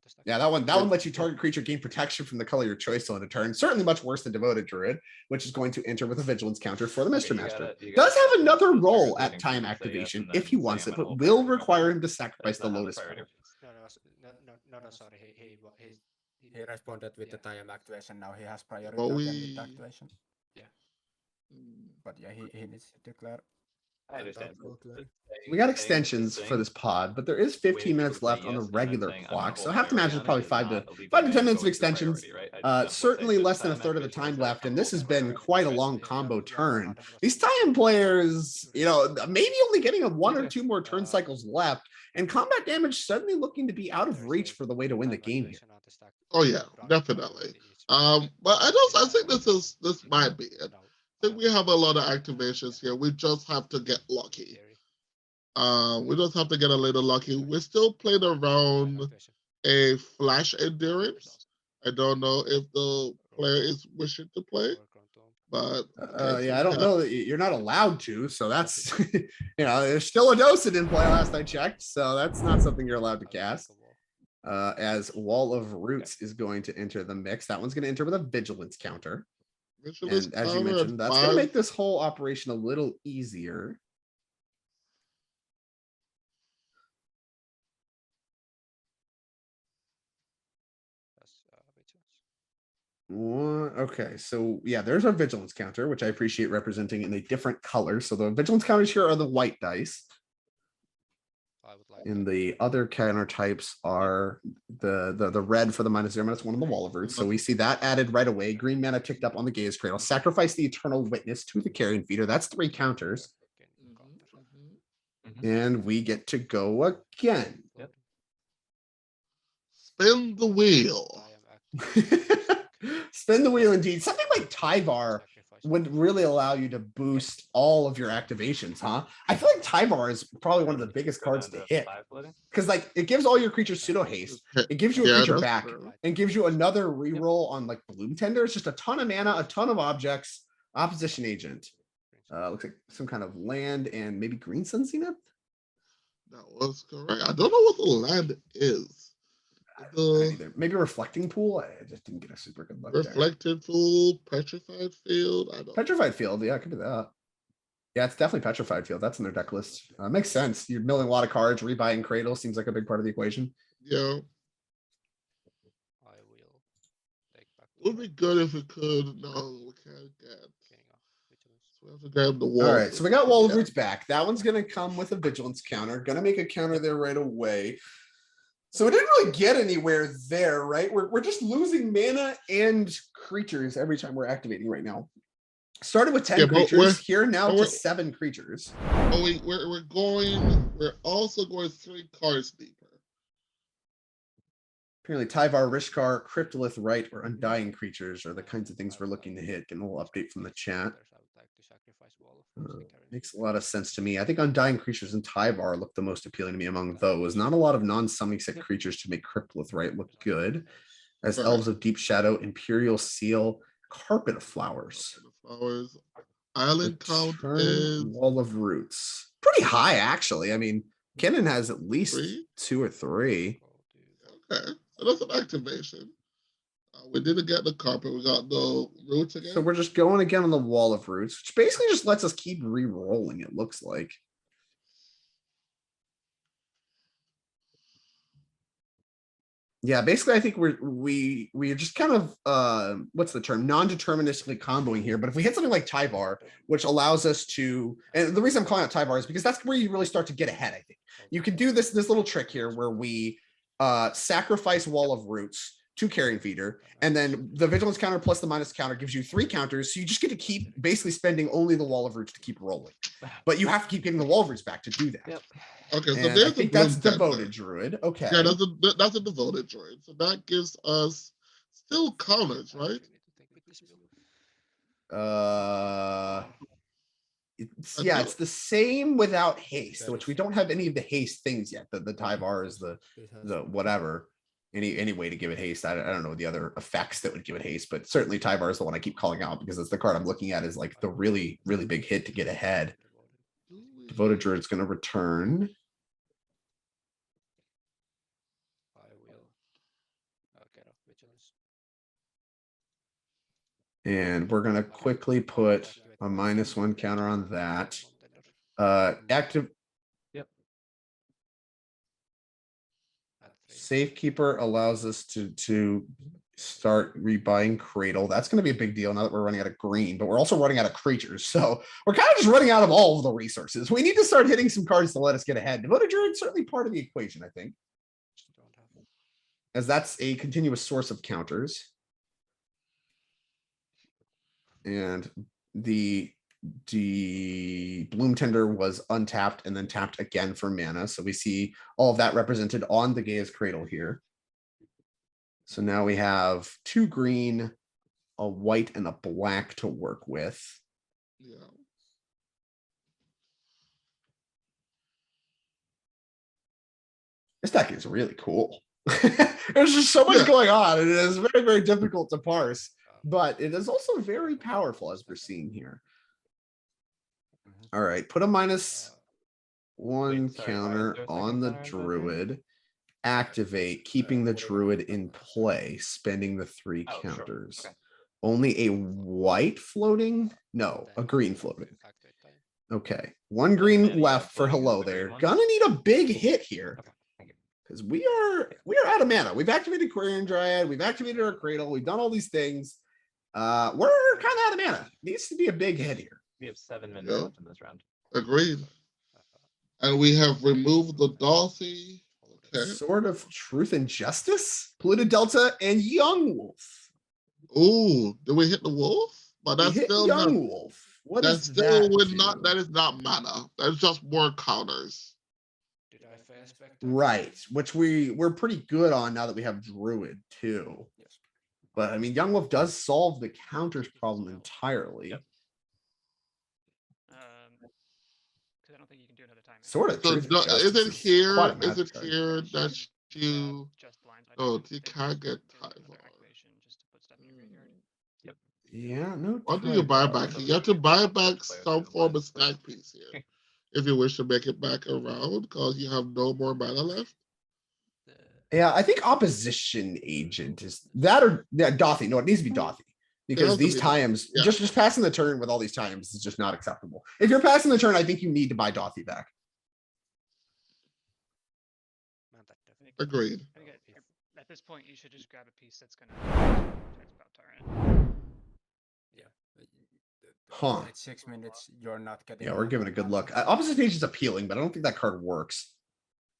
stack. Yeah, that one lets you target creature gain protection from the color of your choice on a turn. Certainly much worse than Devoted Druid, which is going to enter with a vigilance counter for the Mr. Master. Does have another role at time activation if he wants it, but will require him to sacrifice the Lotus Petal. No, sorry. He He responded with the time activation. Now he has priority But again we- with the activation. But yeah, he needs to declare. I understand. We got extensions for this pod, but there is 15 minutes left on the regular clock, so I have to imagine it's probably 5 to 10 minutes of extensions. Certainly less than a third of the time left, and this has been quite a long combo turn. These tie-in players, you know, maybe only getting a 1 or 2 more turn cycles left, and combat damage suddenly looking to be out of reach for the way to win the game here. Oh yeah, definitely. But I think this might be it. I think we have a lot of activations here. We just have to get lucky. We just have to get a little lucky. We're still playing around a flash endurance. I don't know if the player is wishing to play, but Yeah, I don't know that you're not allowed to, so that's you know, there's still a docent in play last I checked, so that's not something you're allowed to cast. As Wall of Roots is going to enter the mix. That one's going to enter with a vigilance counter. And as you mentioned, that's going to make this whole operation a little easier. Okay, so yeah, there's our vigilance counter, which I appreciate representing in a different color. So the vigilance counters here are the white dice. And the other counter types are the red for the -0, -1 on the Wall of Roots. So we see that added right away. Green mana ticked up on the Gaze Cradle. Sacrifice the Eternal Witness to the Carrion Feeder. That's 3 counters. And we get to go again. spin the wheel. Spin the wheel indeed. Something like Tyvar would really allow you to boost all of your activations, huh? I feel like Tyvar is probably one of the biggest cards to hit. Because like it gives all your creatures pseudo haste. It gives you a creature back and gives you another reroll on like Bloom Tender. It's just a ton of mana, a ton of objects, opposition agent. Looks like some kind of land and maybe Green Sun Zenith. That was correct. I don't know what the land is. Maybe Reflecting Pool. I just didn't get a super good look. Reflected Pool, Petrified Field. I don't Petrified Field, yeah, it could be that. Yeah, it's definitely Petrified Field. That's in their deck list. Makes sense. You're milling a lot of cards. Rebuying Cradle seems like a big part of the equation. Yeah. I will take back. Would be good if we could. No, we can't get. So we have to grab the wall. All right, so we got Wall of Roots back. That one's going to come with a vigilance counter. Going to make a counter there right away. So we didn't really get anywhere there, right? We're just losing mana and creatures every time we're activating right now. Started with 10 creatures, here now to 7 creatures. Oh, we're also going 3 cards deeper. Apparently Tyvar, Rishkar, Cryptolith, Right, or Undying creatures are the kinds of things we're looking to hit. Getting a little update from the chat. Makes a lot of sense to me. I think Undying creatures and Tyvar look the most appealing to me among those. Not a lot of non-summoning set creatures to make Cryptolith Right look good. As Elves of Deep Shadow, Imperial Seal, Carpet of Flowers. Island count is Wall of Roots. Pretty high, actually. I mean, Kennen has at least 2 or 3. Okay, so that's an activation. We didn't get the carpet. We got the roots again. So we're just going again on the Wall of Roots, which basically just lets us keep re-rolling, it looks like. Yeah, basically, I think we're just kind of what's the term? Non-deterministically comboing here. But if we hit something like Tyvar, which allows us to, and the reason I'm calling out Tyvar is because that's where you really start to get ahead. I think you can do this little trick here where we sacrifice Wall of Roots to Carrion Feeder, and then the vigilance counter plus the minus counter gives you 3 counters, so you just get to keep basically spending only the Wall of Roots to keep rolling, but you have to keep getting the Wall of Roots back to do that. Yep. Okay, so And there's I think that's Devoted Druid. Okay, yeah, that's a Devoted Druid. So that gives us still counters, right? It's the same without haste, which we don't have any of the haste things yet. The Tyvar is the whatever. any way to give it haste. I don't know the other effects that would give it haste, but certainly Tyvar is the one I keep calling out because it's the card I'm looking at is like the really, really big hit to get ahead. Devoted Druid's going to return. I will get off vigilance. And we're going to quickly put a -1 counter on that. Active Safekeeper allows us to start rebuying Cradle. That's going to be a big deal now that we're running out of green, but we're also running out of creatures. So we're kind of just running out of all of the resources. We need to start hitting some cards to let us get ahead. Devoted Druid is certainly part of the equation, I think, as that's a continuous source of counters. And the Bloom Tender was untapped and then tapped again for mana. So we see all of that represented on the Gaia's Cradle here. So now we have 2 green, a white, and a black to work with. Yeah. This deck is really cool. There's just so much going on, and it is very, very difficult to parse, but it is also very powerful, as we're seeing here. All right, put a -1 counter on the Druid. Activate, keeping the Druid in play, spending the 3 counters. Only a white floating? No, a green floating. Okay, 1 green left for hello there. Gonna need a big hit here. Because we are out of mana. We've activated Quarian Dryad, we've activated our Cradle, we've done all these things. We're kind of out of mana. Needs to be a big hit here. We have 7 minutes left in this round. Agreed. And we have removed the Darcy. Okay. Sword of Truth and Justice, Polluted Delta, and Young Wolf. Ooh, did we hit the wolf? But We that's hit still Young not. Wolf. What That is still that would do? not. That is not mana. That's just more counters. Did I fair spec? Right, which we're pretty good on now that we have Druid too. Yes. But I mean, Young Wolf does solve the counters problem entirely. Because I don't think you can do another time. Sword of So Truth and Justice is it is here? quite a Is magic it card. here that you? Just blinds. Oh, you can't get another Tyvar. activation just to put stuff in your graveyard. Yeah, no. What do you buy Tyvar. back? You have to buy back some form of stack piece here. If you wish to make it back around, because you have no more mana left. Yeah, I think Opposition Agent is that or Dothy. No, it needs to be Dothy. Because has to these be Dothy, times, yeah. just passing the turn with all these times is just not acceptable. If you're passing the turn, I think you need to buy Dothy back. Agreed. I think at this point, you should just grab a piece that's gonna text about Tyrant. Yeah. Huh. It's 6 minutes. You're not getting. Yeah, we're giving a good look. Opposition Agent is appealing, but I don't think that card works.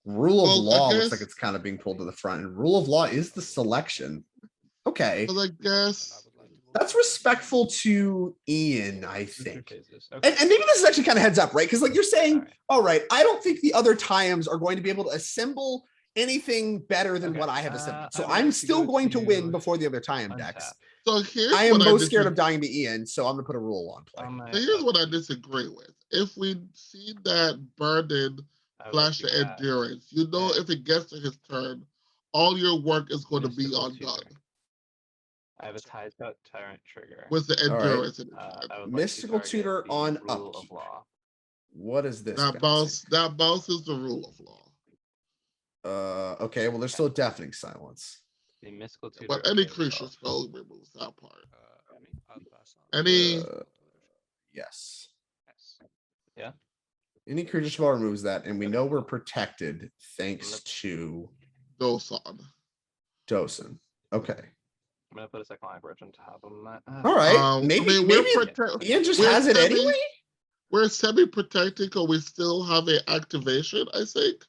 Rule of Well, I Law looks guess- like it's kind of being pulled to the front, and Rule of Law is the selection. Okay, But I guess that's respectful to Ian, I think. Phases. And maybe this is actually kind of heads up, right? Because like you're saying, all right, I don't think the other Tiams are going to be able to assemble anything better than Okay, what I have assembled. So I would I'm like to still go going to win to before the other Tiam decks. untap. so. Here's I am what most scared disagree- of dying to Ian, so I'm gonna put a rule on play. On my So here's top, what I disagree with. If we see that Burden I would flash like the to grab endurance, you know, Okay. if it gets to his turn, all your work is going to be Mystical undone Tutor. I have a Tyrant trigger. with the All right. endurance in his hand. I would like to Mystical target Tutor the on Rule of upkeep. Law. What is this? That bouncing? bounces the rule of law. Okay, well, there's still a deafening silence. The Mystical Tutor. But any avails creature of- spell removes that part. I'll pass on. Any Yes. Yes. Yeah. Any creature spell removes that, and we know we're protected thanks to Dosan. Dosan. Okay. I'm gonna put a second line version to have them. All right. I maybe mean, maybe Ian just we're has it semi- anyway. We're semi-protected because we still have an activation, I think.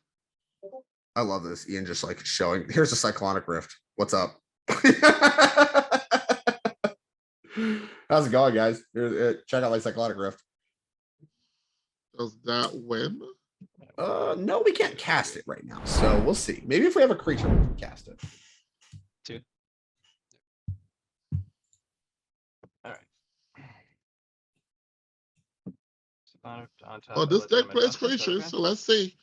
I love this. Ian just like showing. Here's a Cyclonic Rift. What's up? How's it going, guys? Check out my Cyclonic Rift. Does that win? No, we can't cast it right now, so we'll see. Maybe if we have a creature, we can cast it. All right. Oh, this deck plays creatures, so let's see.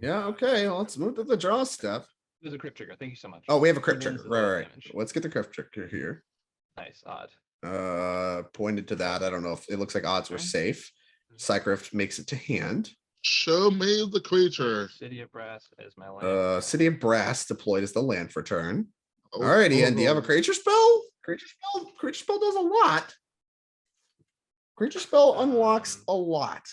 Yeah. Okay. Well, let's move to the draw step. There's a crypt trigger. Thank you so much. Oh, we have a crypt Wins trigger. the lowest Right. damage. Let's get the crypt trigger here. Nice. Odd. Pointed to that. I don't know if it looks like odds were safe. Cycrift makes it to hand. Show me the creature. City of Brass as my land. City of Brass deployed as the land for turn. Oh, Alright, Ian, do you have a oh. creature spell? Creature spell does a lot. Creature spell unlocks a lot.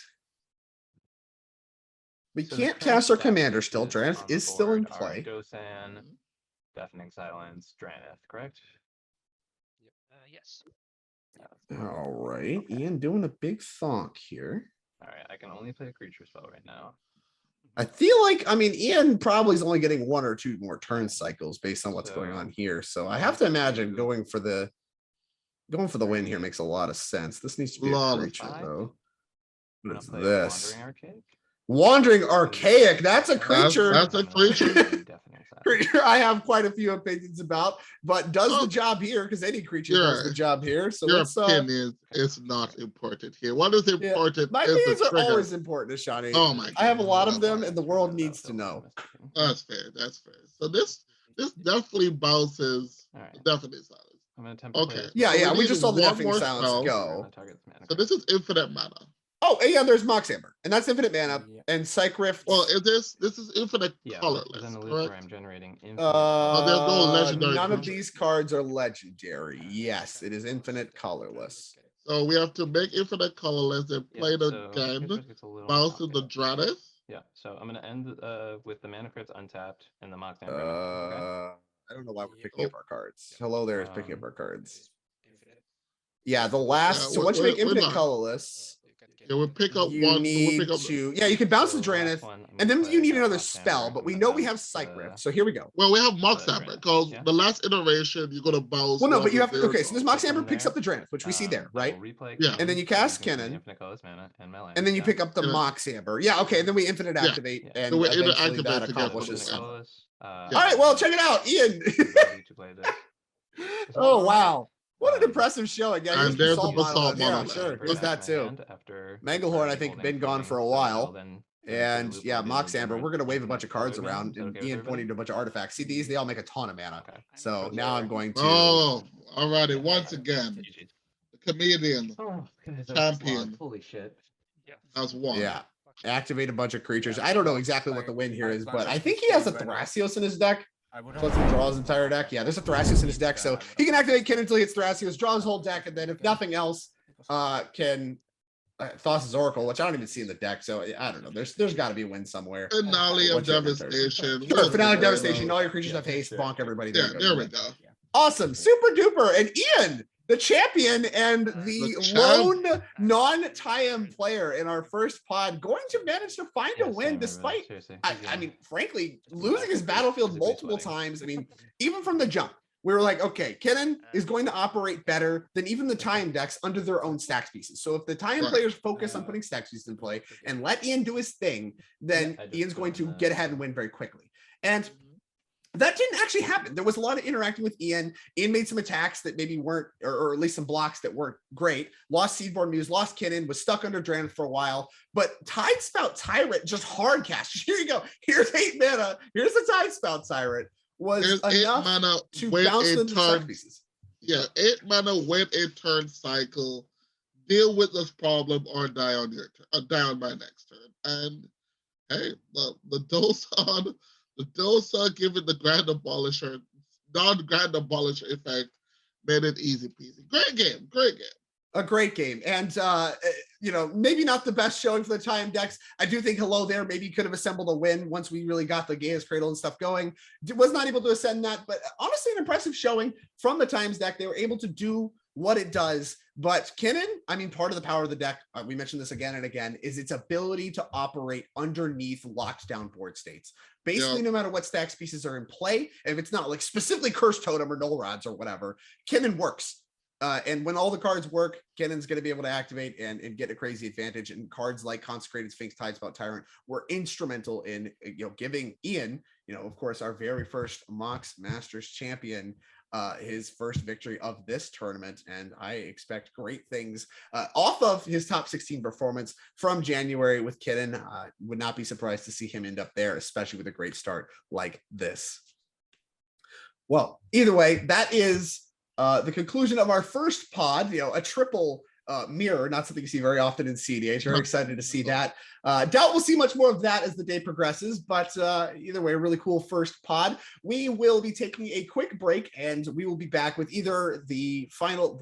We So the can't current cast our stack commander still. pieces Drannith on the is still in board are play. Dosan, Deafening Silence, Drannith, correct? Yes. Alright, Okay. Ian doing a big thonk here. Alright, I can only play a creature spell right now. I feel like, I mean, Ian probably is only getting 1 or 2 more turn cycles based on what's going on here. So I have to imagine going for the win here makes a lot of sense. This needs to be a Lot of creature fine. though. What Wanna is play this? Wandering Archaic? Wandering Archaic. That's a creature. That's a creature. Deafening Silence. Creature I have quite a few opinions about, but does the Oh. job here because any creature does the Yeah. job here. So Your let's opinion is not important here. What is important my is opinions the are trigger. always important, Shawnee. Oh my I have a lot of God. them and the world needs to know. That's fair. That's fair. So this definitely bounces. Alright. Definitely silence. I'm gonna attempt to play Okay. this Yeah, So yeah, we need just saw the one deafening more silence spell. go. So this is infinite mana. Oh, and yeah, there's Mox Amber, and that's infinite mana, Yeah. and Cycrift. Well, this is infinite Yeah, colorless, within the loop where correct? I'm generating infinite there's no legendary none of creature. these cards are legendary. Yes, it is infinite colorless. So we have to make infinite colorless and play the so game, here's what gets a little bounce in the complicated. Drannith. Yeah, so I'm gonna end with the mana crypt untapped and the Mox Amber. in my hand, okay? I don't know why we're picking up our cards. Hello there is picking up our Um, cards. Yeah, the last. Yeah, So once you make we're infinite not. colorless, Yeah, we'll pick up you one. We'll need pick up. to. Yeah, you can bounce So the last Drannith, one, I'm and gonna then you play need the another Mox spell. Amber, But we I'm know gonna we have bounce Cycrift, the- so here we go. Well, we have Mox Drannith, Amber because yeah. the last iteration you're gonna bounce. Well, no, one but you of have. the Okay, so this Mox So Amber from picks up the there, Drannith, which we see there, I right? will replay Yeah. And then you Kennen cast using the Kennen. Infinite colorless mana and my land. And then you yeah. pick up the Yeah. Mox Amber. Yeah, okay, and then we infinite Yeah. activate, Yeah. and So we eventually activate that to get accomplishes the Infinite something. colorless, All right, well, check it out, Ian. ability to play this. Oh wow, what an Um, impressive show again. and Here's the there's salt the salt monolith. Yeah, monolith. sure. Okay. Here's that too. Manglehorn, I think, been gone for a while. And yeah, Mox Amber. We're gonna wave a bunch of cards around, and Ian pointing to a bunch of artifacts. See these? They all make a ton of mana. Okay. So now I'm going to. Oh, alrighty. Once again, the comedian Oh, guys, champion holy shit. Yeah. has won. Yeah, activate a bunch of creatures. Yeah. I don't know exactly what the win here is, but I think he has a Thrasios in his deck. I would So let's draw his entire deck. Yeah, there's a Thrasios in his deck, so he can activate Kin until he hits Thrasios, draw his whole deck, and then if nothing else, can Thassa's Oracle, which I don't even see in the deck. So I don't know. There's got to be a win somewhere. Finale of What's your answer? devastation. Sure, finale of Whatever. devastation. All your creatures have haste. sure. Bonk everybody. Yeah, you there go. we go. Awesome, super duper, and Ian, the champion and the The lone non-tie-in player in our first pod, going to manage to find a win despite. I mean, frankly, losing his battlefield multiple times. I mean, even from the jump, we were like, okay, Kennen is going to operate better than even the tie-in decks under their own stacks pieces. So if the tie-in Right. players focus on putting stacks pieces in play and let Ian do his thing, then Ian's going to get ahead and win very quickly. And that didn't actually happen. There was a lot of interacting with Ian. Ian made some attacks that maybe weren't, or at least some blocks that weren't great. Lost Seedborn Muse, lost Kennen, was stuck under Drannith for a while. But Tide Spout Tyrant just hard cast. Here you go. Here's 8 mana. Here's the Tide Spout Tyrant. Was There's 8 enough mana to with bounce a them to sack turn. pieces. Yeah, 8 mana with a turn cycle. Deal with this problem or die on your turn, or die on my next turn. And hey, the Dosa given the Grand Abolisher, non-Grand Abolisher effect, made it easy peasy. Great game, great game. A great game. And, maybe not the best showing for the time decks. I do think Hello There maybe could have assembled a win once we really got the Gaia's Cradle and stuff going. Was not able to ascend that, but honestly, an impressive showing from the Times deck. They were able to do what it does. But Kennen, I mean, part of the power of the deck, we mentioned this again and again, is its ability to operate underneath locked down board states. Basically, no matter what stacks pieces are in play, if it's not like specifically Cursed Totem or Null Rods or whatever, Kennen works. And when all the cards work, Kennen's going to be able to activate and get a crazy advantage. And cards like Consecrated Sphinx, Tidespout Tyrant were instrumental in giving Ian, of course, our very first Mox Masters champion, his first victory of this tournament. And I expect great things off of his top 16 performance from January with Kennen. Would not be surprised to see him end up there, especially with a great start like this. Well, either way, that is the conclusion of our first pod, a triple mirror, not something you see very often in cedh. Very excited to see that. Doubt we'll see much more of that as the day progresses, but either way, a really cool first pod. We will be taking a quick break, and we will be back with either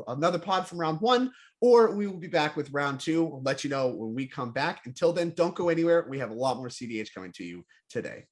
another pod from round 1, or we will be back with round 2. We'll let you know when we come back. Until then, don't go anywhere. We have a lot more cedh coming to you today.